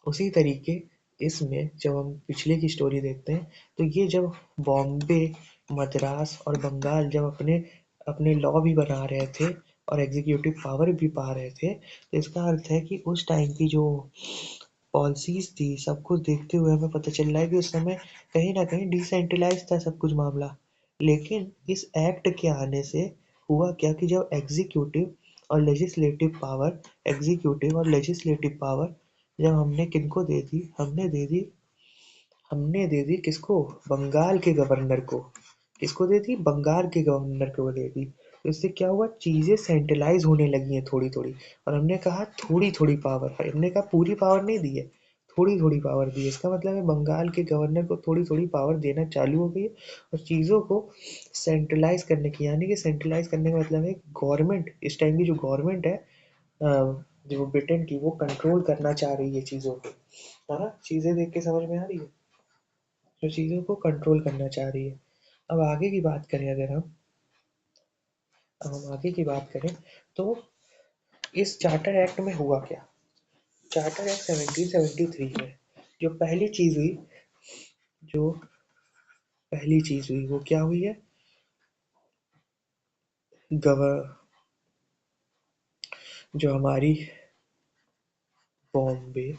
उसी तरीके इसमें जब हम पिछले की स्टोरी देखते हैं, तो ये जब बॉम्बे, मद्रास और बंगाल जब अपने अपने लॉ भी बना रहे थे और एग्जीक्यूटिव पावर भी पा रहे थे, तो इसका अर्थ है कि उस टाइम की जो पॉलिसीज थी, सब कुछ देखते हुए हमें पता चल रहा है कि उस समय कहीं ना कहीं डिसेंट्रलाइज था सब कुछ मामला। लेकिन इस एक्ट के आने से हुआ क्या कि जब एग्जीक्यूटिव और लेजिस्लेटिव पावर जब हमने किनको दे दी, हमने दे दी किसको, बंगाल के गवर्नर को, किसको दे दी, बंगाल के गवर्नर को दे दी। तो इससे क्या हुआ, चीजें सेंट्रलाइज होने लगी हैं थोड़ी थोड़ी। और हमने कहा थोड़ी थोड़ी पावर, हमने कहा पूरी पावर नहीं दी है, थोड़ी थोड़ी पावर दी है। इसका मतलब है बंगाल के गवर्नर को थोड़ी थोड़ी पावर देना चालू हो गई है और चीज़ों को सेंट्रलाइज करने की, यानी कि सेंट्रलाइज करने का मतलब है गवर्नमेंट, इस टाइम की जो गवर्नमेंट है, जो ब्रिटेन की, वो कंट्रोल करना चाह रही है चीज़ों को, है ना? चीज़ें देख के समझ में आ रही है, जो चीज़ों को कंट्रोल करना चाह रही है। अब आगे की बात करें, अगर हम अब हम आगे की बात करें तो इस चार्टर एक्ट में हुआ क्या, चार्टर एक्ट 1773 में जो पहली चीज़ हुई, जो पहली चीज़ हुई वो क्या हुई है, गवर जो हमारी बॉम्बे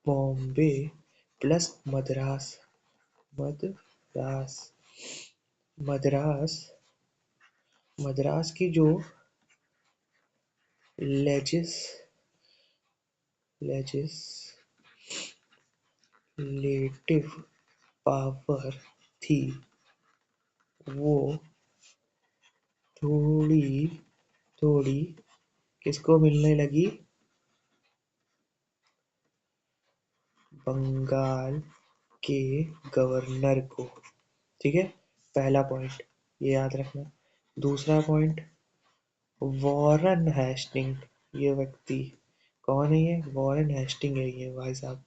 बॉम्बे प्लस मद्रास, मद्रास मद्रास मद्रास की जो लेजिस लेजिस्लेटिव पावर थी, वो थोड़ी थोड़ी किसको मिलने लगी, बंगाल के गवर्नर को। ठीक है, पहला पॉइंट ये याद रखना। दूसरा पॉइंट, वॉरेन हेस्टिंग, ये व्यक्ति कौन है, ये वॉरेन हेस्टिंग है, ये भाई साहब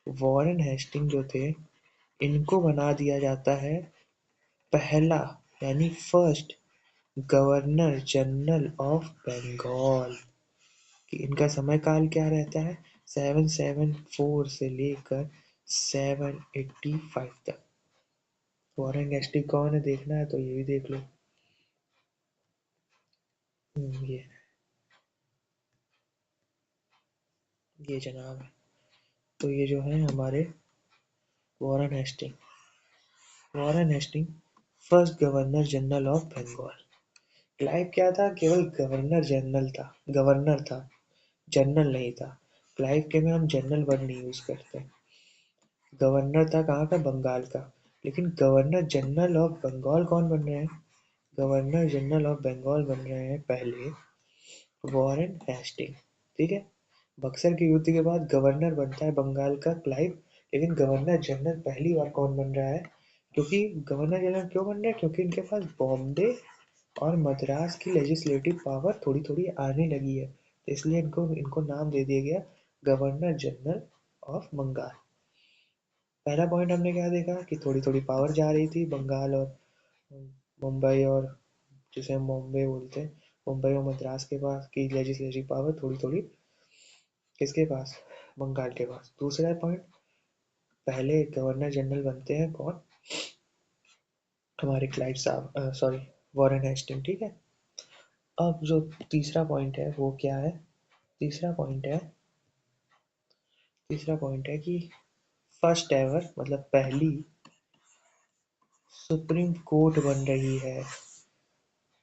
वॉरेन हेस्टिंग जो थे, इनको बना दिया जाता है पहला, यानी first governor general of Bengal. कि इनका समय काल क्या रहता है, 774 से लेकर 785 तक। वॉरेन हेस्टिंग कौन है देखना है तो ये भी देख लो। ये जनाब है, तो ये जो है हमारे Warren Hastings, Warren Hastings first governor general of Bengal. Clive क्या था, केवल गवर्नर जनरल था, गवर्नर था, जनरल नहीं था। क्लाइव के में हम जनरल वर्ड नहीं यूज करते। गवर्नर था कहाँ का, बंगाल का। लेकिन गवर्नर जनरल ऑफ बंगाल कौन बन रहे हैं, गवर्नर जनरल ऑफ बंगाल बन रहे हैं पहले वॉरेन हेस्टिंग। ठीक है, बक्सर के युद्ध के बाद गवर्नर बनता है बंगाल का क्लाइव। लेकिन गवर्नर जनरल पहली बार कौन बन रहा है? क्योंकि गवर्नर जनरल क्यों बन रहा है? क्योंकि इनके पास बॉम्बे और मद्रास की लेजिस्लेटिव पावर थोड़ी थोड़ी आने लगी है, तो इसलिए इनको इनको नाम दे दिया गया गवर्नर जनरल ऑफ बंगाल। पहला पॉइंट हमने क्या देखा कि थोड़ी थोड़ी पावर जा रही थी बंगाल और मुंबई, और जिसे हम बॉम्बे बोलते हैं, मुंबई और मद्रास के पास की लेजिस्लेटिव पावर थोड़ी थोड़ी किसके पास? बंगाल के पास। दूसरा पॉइंट, पहले गवर्नर जनरल बनते हैं कौन? हमारे क्लाइव साहब, सॉरी, वॉरेन हेस्टिंग। ठीक है, अब जो तीसरा पॉइंट है वो क्या है? तीसरा पॉइंट है तीसरा पॉइंट है कि फर्स्ट एवर, मतलब पहली सुप्रीम कोर्ट बन रही है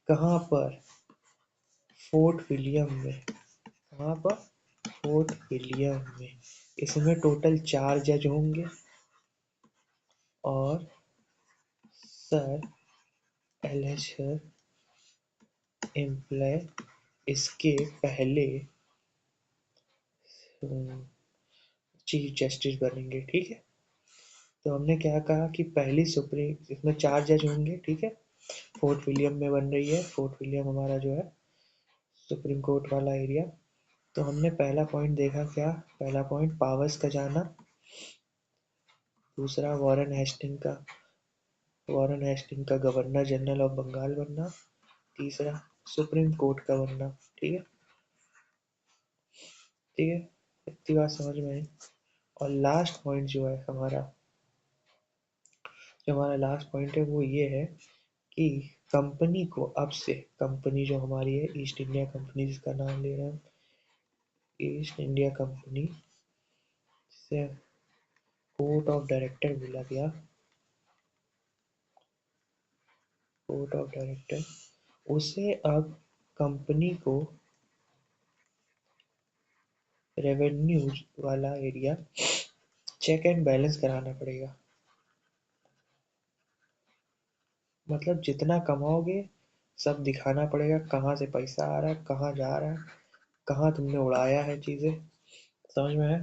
कहाँ पर? फोर्ट विलियम में। कहाँ पर? फोर्ट विलियम में। इसमें टोटल 4 जज होंगे और सर एलिशर एम्पले इसके पहले चीफ जस्टिस बनेंगे। ठीक है, तो हमने क्या कहा कि पहली सुप्रीम, इसमें 4 जज होंगे। ठीक है, फोर्ट विलियम में बन रही है। फोर्ट विलियम हमारा जो है सुप्रीम कोर्ट वाला एरिया। तो हमने पहला पॉइंट देखा क्या? पहला पॉइंट पावर्स का जाना। दूसरा वॉरेन हेस्टिंग का गवर्नर जनरल ऑफ बंगाल बनना। तीसरा सुप्रीम कोर्ट का बनना। ठीक है, ठीक है, इतनी बात समझ में आई। और लास्ट पॉइंट जो है हमारा, जो हमारा लास्ट पॉइंट है वो ये है कि कंपनी को अब से, कंपनी जो हमारी है ईस्ट इंडिया कंपनी, जिसका नाम ले रहे हैं ईस्ट इंडिया कंपनी, से कोर्ट ऑफ डायरेक्टर बोला गया। कोर्ट ऑफ डायरेक्टर, उसे अब कंपनी को रेवेन्यू वाला एरिया चेक एंड बैलेंस कराना पड़ेगा। मतलब जितना कमाओगे सब दिखाना पड़ेगा, कहाँ से पैसा आ रहा है, कहाँ जा रहा है, कहाँ तुमने उड़ाया है चीज़ें। समझ में है?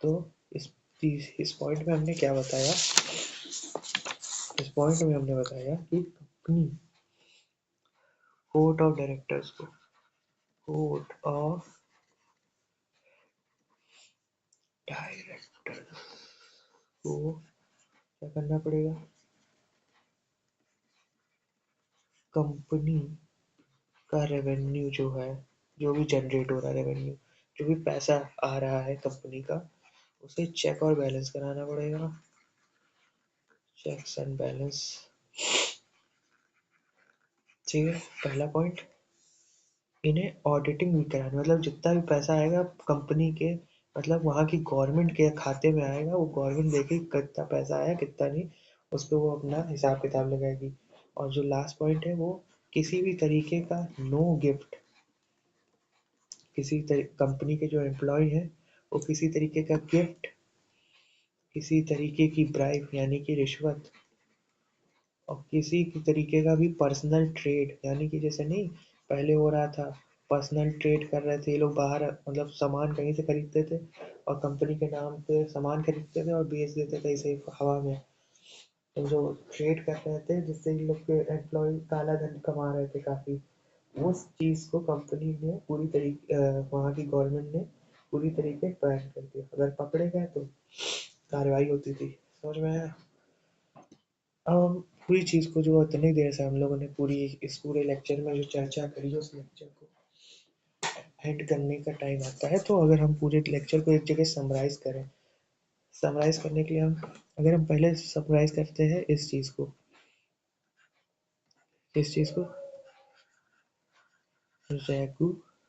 तो इस इस पॉइंट में हमने क्या बताया? इस पॉइंट में हमने बताया कि कंपनी कोर्ट ऑफ डायरेक्टर्स को, कोर्ट ऑफ डायरेक्टर्स को क्या करना पड़ेगा? कंपनी का रेवेन्यू जो है, जो भी जनरेट हो रहा है रेवेन्यू, जो भी पैसा आ रहा है कंपनी का, उसे चेक और बैलेंस कराना पड़ेगा। Checks and balance. ठीक है, पहला पॉइंट। इन्हें ऑडिटिंग भी करानी, मतलब जितना भी पैसा आएगा कंपनी के, मतलब वहाँ की गवर्नमेंट के खाते में आएगा, वो गवर्नमेंट देखेगी कितना पैसा आया कितना नहीं, उस पर वो अपना हिसाब किताब लगाएगी। और जो लास्ट पॉइंट है वो, किसी भी तरीके का नो गिफ्ट, कंपनी के जो एम्प्लॉय हैं वो किसी तरीके का गिफ्ट, किसी तरीके की ब्राइब यानी कि रिश्वत, और किसी भी तरीके का भी पर्सनल ट्रेड, यानी कि जैसे नहीं पहले हो रहा था, पर्सनल ट्रेड कर रहे थे ये लोग बाहर, मतलब सामान कहीं से खरीदते थे और कंपनी के नाम पे सामान खरीदते थे और बेच देते थे ऐसे ही हवा में। तो जो ट्रेड कर रहे थे जिससे इन लोग के एम्प्लॉय काला धन कमा रहे थे काफी, उस चीज को कंपनी ने पूरी तरीके, वहाँ की गवर्नमेंट ने पूरी तरीके बैन कर दिया। अगर पकड़े गए तो कार्रवाई होती थी। समझ में आया? अब हम पूरी चीज़ को, जो इतनी देर से हम लोगों ने पूरी इस पूरे लेक्चर में जो चर्चा करी है, उस लेक्चर को एंड करने का टाइम आता है। तो अगर हम पूरे लेक्चर को एक जगह समराइज करें, समराइज करने के लिए हम, अगर हम पहले समराइज करते हैं इस चीज़ को, इस चीज़ को रेगुलेटिंग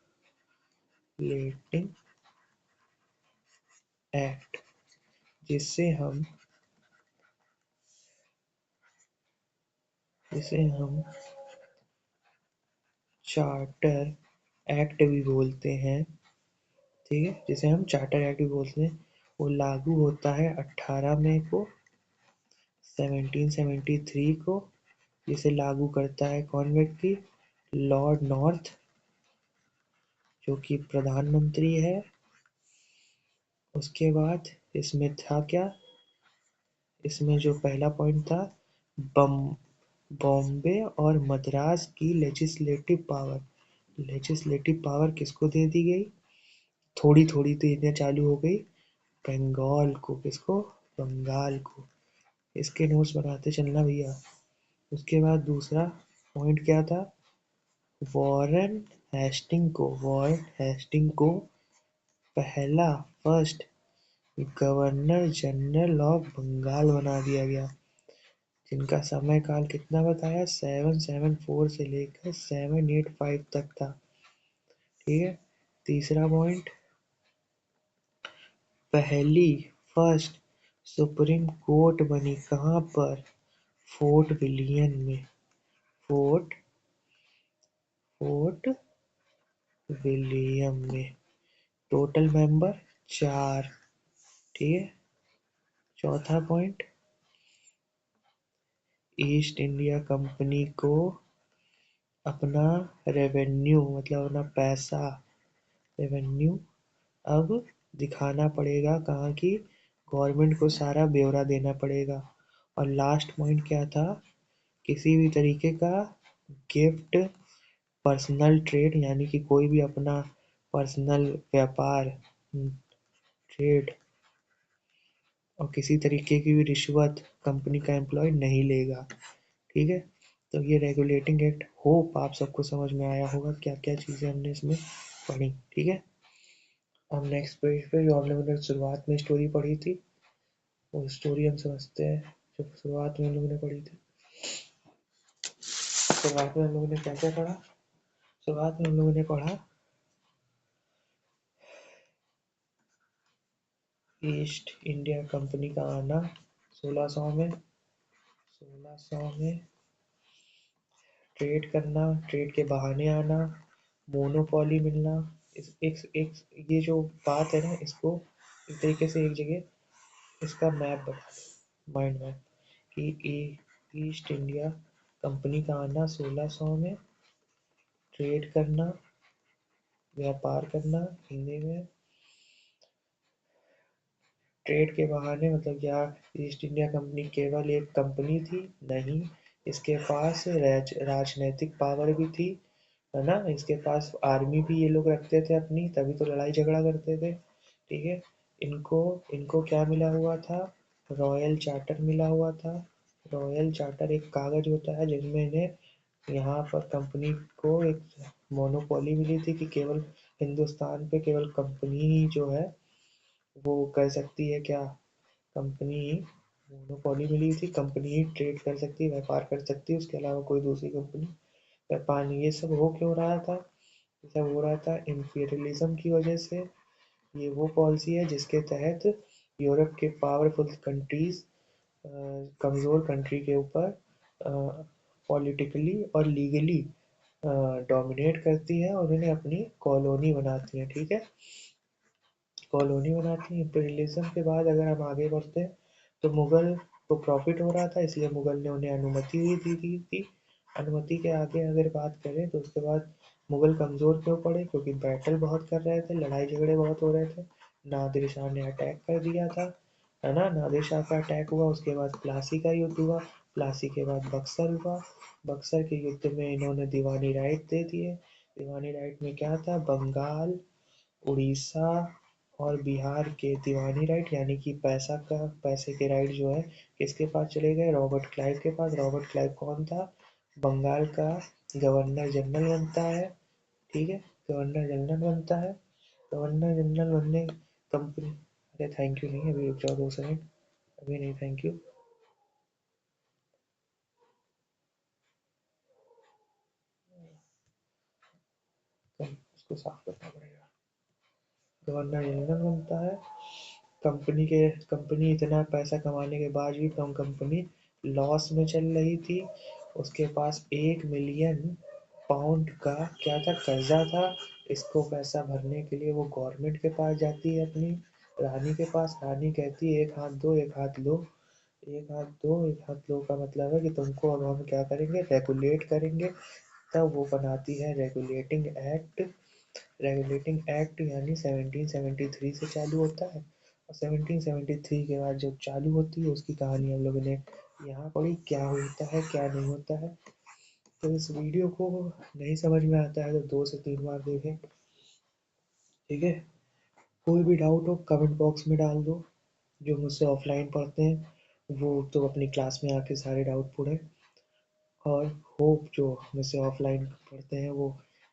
एक्ट, जिससे हम जिसे हम चार्टर एक्ट भी बोलते हैं। ठीक है, जिसे हम चार्टर एक्ट भी बोलते हैं। वो लागू होता है 18 मई को 1773 को, जिसे लागू करता है कौन व्यक्ति? लॉर्ड नॉर्थ, जो कि प्रधानमंत्री है। उसके बाद इसमें था क्या? इसमें जो पहला पॉइंट था, बम बॉम्बे और मद्रास की लेजिस्लेटिव पावर। लेजिस्लेटिव पावर किसको दे दी गई? थोड़ी थोड़ी देने चालू हो गई बंगाल को। किसको? बंगाल को। इसके नोट्स बनाते चलना भैया। उसके बाद दूसरा पॉइंट क्या था? वॉरेन हेस्टिंग को पहला first governor general of Bengal बना दिया गया, जिनका समय काल कितना बताया? 774 से लेकर 785 तक था। ठीक है। तीसरा पॉइंट, पहली फर्स्ट सुप्रीम कोर्ट बनी कहाँ पर? फोर्ट विलियम में। फोर्ट फोर्ट विलियम में। Total member 4। ठीक है। चौथा पॉइंट, ईस्ट इंडिया कंपनी को अपना रेवेन्यू मतलब अपना पैसा, रेवेन्यू अब दिखाना पड़ेगा कहाँ की? गवर्नमेंट को सारा ब्यौरा देना पड़ेगा। और लास्ट पॉइंट क्या था? किसी भी तरीके का गिफ्ट, पर्सनल ट्रेड यानी कि कोई भी अपना पर्सनल व्यापार, ट्रेड, और किसी तरीके की भी रिश्वत कंपनी का एम्प्लॉय नहीं लेगा। ठीक है। तो ये रेगुलेटिंग एक्ट होप आप सबको समझ में आया होगा क्या क्या चीज़ें हमने इसमें पढ़ी। ठीक है। अब नेक्स्ट पेज पे जो हम लोगों ने शुरुआत में स्टोरी पढ़ी थी, वो स्टोरी हम समझते हैं। जो शुरुआत में हम लोगों ने पढ़ी थी, शुरुआत में हम लोगों ने क्या क्या पढ़ा? शुरुआत में हम लोगों ने पढ़ा ईस्ट इंडिया कंपनी का आना 1600 में। 1600 में ट्रेड करना, ट्रेड के बहाने आना, मोनोपोली मिलना। एक ये जो बात है ना, इसको एक तरीके से एक जगह इसका मैप बना दो, माइंड मैप, कि ईस्ट इंडिया कंपनी का आना 1600 में, ट्रेड करना, व्यापार करना, हिंदी में ट्रेड के बहाने मतलब क्या? ईस्ट इंडिया कंपनी केवल एक कंपनी थी? नहीं, इसके पास राजनैतिक पावर भी थी, है ना। इसके पास आर्मी भी ये लोग रखते थे अपनी, तभी तो लड़ाई झगड़ा करते थे। ठीक है। इनको इनको क्या मिला हुआ था? रॉयल चार्टर मिला हुआ था। रॉयल चार्टर एक कागज होता है जिसमें इन्हें यहाँ पर कंपनी को एक मोनोपोली मिली थी कि केवल हिंदुस्तान पे केवल कंपनी ही जो है वो कर सकती है क्या? कंपनी, मोनोपोली मिली थी, कंपनी ही ट्रेड कर सकती है, व्यापार कर सकती है, उसके अलावा कोई दूसरी कंपनी व्यापार नहीं। ये सब हो क्यों रहा था? ये सब हो रहा था इंपीरियलिज्म की वजह से। ये वो पॉलिसी है जिसके तहत यूरोप के पावरफुल कंट्रीज कमज़ोर कंट्री के ऊपर पॉलिटिकली और लीगली डोमिनेट करती है और उन्हें अपनी कॉलोनी बनाती है। ठीक है। कॉलोनी बनाती हैं। इम्पीरियलिज्म के बाद अगर हम आगे बढ़ते हैं, तो मुगल को प्रॉफिट हो रहा था, इसलिए मुगल ने उन्हें अनुमति भी दी दी थी। अनुमति के आगे अगर बात करें तो उसके बाद मुगल कमज़ोर क्यों पड़े? क्योंकि बैटल बहुत कर रहे थे, लड़ाई झगड़े बहुत हो रहे थे। नादिर शाह ने अटैक कर दिया था, है ना। नादिर शाह का अटैक हुआ, उसके बाद प्लासी का युद्ध हुआ, प्लासी के बाद बक्सर हुआ। बक्सर के युद्ध में इन्होंने दीवानी राइट दे दिए। दीवानी राइट में क्या था? बंगाल, उड़ीसा और बिहार के दीवानी राइट यानी कि पैसे के राइट जो है किसके पास चले गए? रॉबर्ट क्लाइव के पास। रॉबर्ट क्लाइव कौन था? बंगाल का गवर्नर जनरल बनता है। ठीक है। गवर्नर जनरल बनता है। गवर्नर जनरल बनने कंपनी, अरे थैंक यू नहीं, अभी रुक जाओ 2 सेकंड, अभी नहीं, थैंक यू। उसको साफ करना पड़ेगा। गवर्नर जनरल बनता है। कंपनी इतना पैसा कमाने के बाद भी कंपनी लॉस में चल रही थी। उसके पास 1 मिलियन पाउंड का क्या था? कर्जा था। इसको पैसा भरने के लिए वो गवर्नमेंट के पास जाती है, अपनी रानी के पास। रानी कहती है एक हाथ दो एक हाथ लो, एक हाथ दो का मतलब है कि तुमको अब हम क्या करेंगे, रेगुलेट करेंगे। तब वो बनाती है रेगुलेटिंग एक्ट। रेगुलेटिंग एक्ट यानी 1773 से चालू होता है, और 1773 के बाद जब चालू होती है उसकी कहानी हम लोगों ने यहाँ पढ़ी, क्या होता है क्या नहीं होता है। तो इस वीडियो को नहीं समझ में आता है तो 2 से 3 बार देखें, ठीक है। कोई भी डाउट हो कमेंट बॉक्स में डाल दो। जो मुझसे ऑफलाइन पढ़ते हैं वो तो अपनी क्लास में आके सारे डाउट पूछें, और होप जो मुझसे ऑफलाइन पढ़ते हैं वो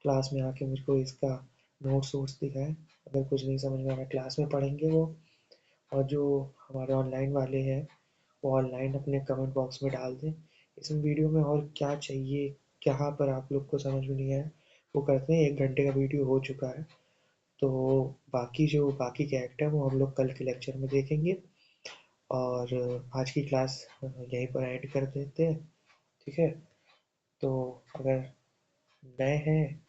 क्लास में आके मुझको इसका नोट्स वोट्स दिखाएं। अगर कुछ नहीं समझ में आ रहा क्लास में पढ़ेंगे वो। और जो हमारे ऑनलाइन वाले हैं वो ऑनलाइन अपने कमेंट बॉक्स में डाल दें इस वीडियो में और क्या चाहिए, कहाँ पर आप लोग को समझ में नहीं आया वो करते हैं। 1 घंटे का वीडियो हो चुका है, तो बाकी के एक्ट है वो हम लोग कल के लेक्चर में देखेंगे। और आज की क्लास यहीं पर एंड कर देते हैं, ठीक है। तो अगर नए हैं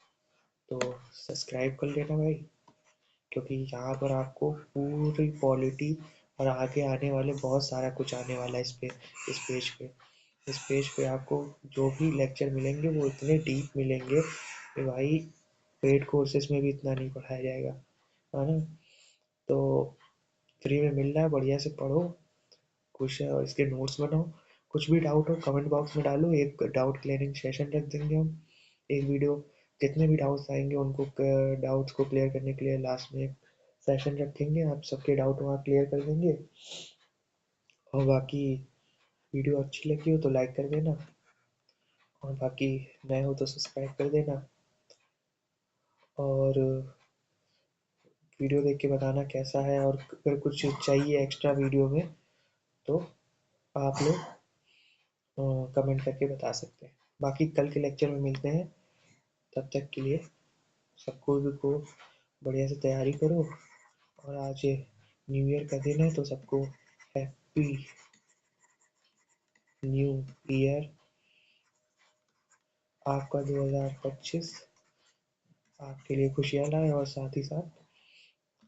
तो सब्सक्राइब कर लेना भाई, क्योंकि यहाँ पर आपको पूरी पॉलिटी और आगे आने वाले बहुत सारा कुछ आने वाला है इस पेज पे। इस पेज पे आपको जो भी लेक्चर मिलेंगे वो इतने डीप मिलेंगे कि भाई पेड कोर्सेज में भी इतना नहीं पढ़ाया जाएगा, है ना। तो फ्री में मिल रहा है, बढ़िया से पढ़ो, कुछ इसके नोट्स बनाओ। कुछ भी डाउट हो कमेंट बॉक्स में डालो, एक डाउट क्लियरिंग सेशन रख देंगे हम, एक वीडियो। जितने भी डाउट्स आएंगे उनको डाउट्स को क्लियर करने के लिए लास्ट में एक सेशन रखेंगे, आप सबके डाउट वहाँ क्लियर कर देंगे। और बाकी वीडियो अच्छी लगी हो तो लाइक कर देना, और बाकी नए हो तो सब्सक्राइब कर देना। और वीडियो देख के बताना कैसा है, और अगर कुछ चाहिए एक्स्ट्रा वीडियो में तो आप लोग कमेंट करके बता सकते हैं। बाकी कल के लेक्चर में मिलते हैं, तब तक के लिए सबको को बढ़िया से तैयारी करो। और आज न्यू ईयर का दिन है तो सबको हैप्पी न्यू ईयर। आपका 2025 आपके लिए खुशियाँ लाए, और साथ ही साथ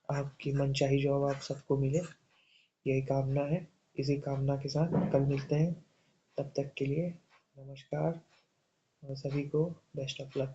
आपकी मनचाही जॉब आप सबको मिले, यही कामना है। इसी कामना के साथ कल मिलते हैं, तब तक के लिए नमस्कार, और सभी को बेस्ट ऑफ लक।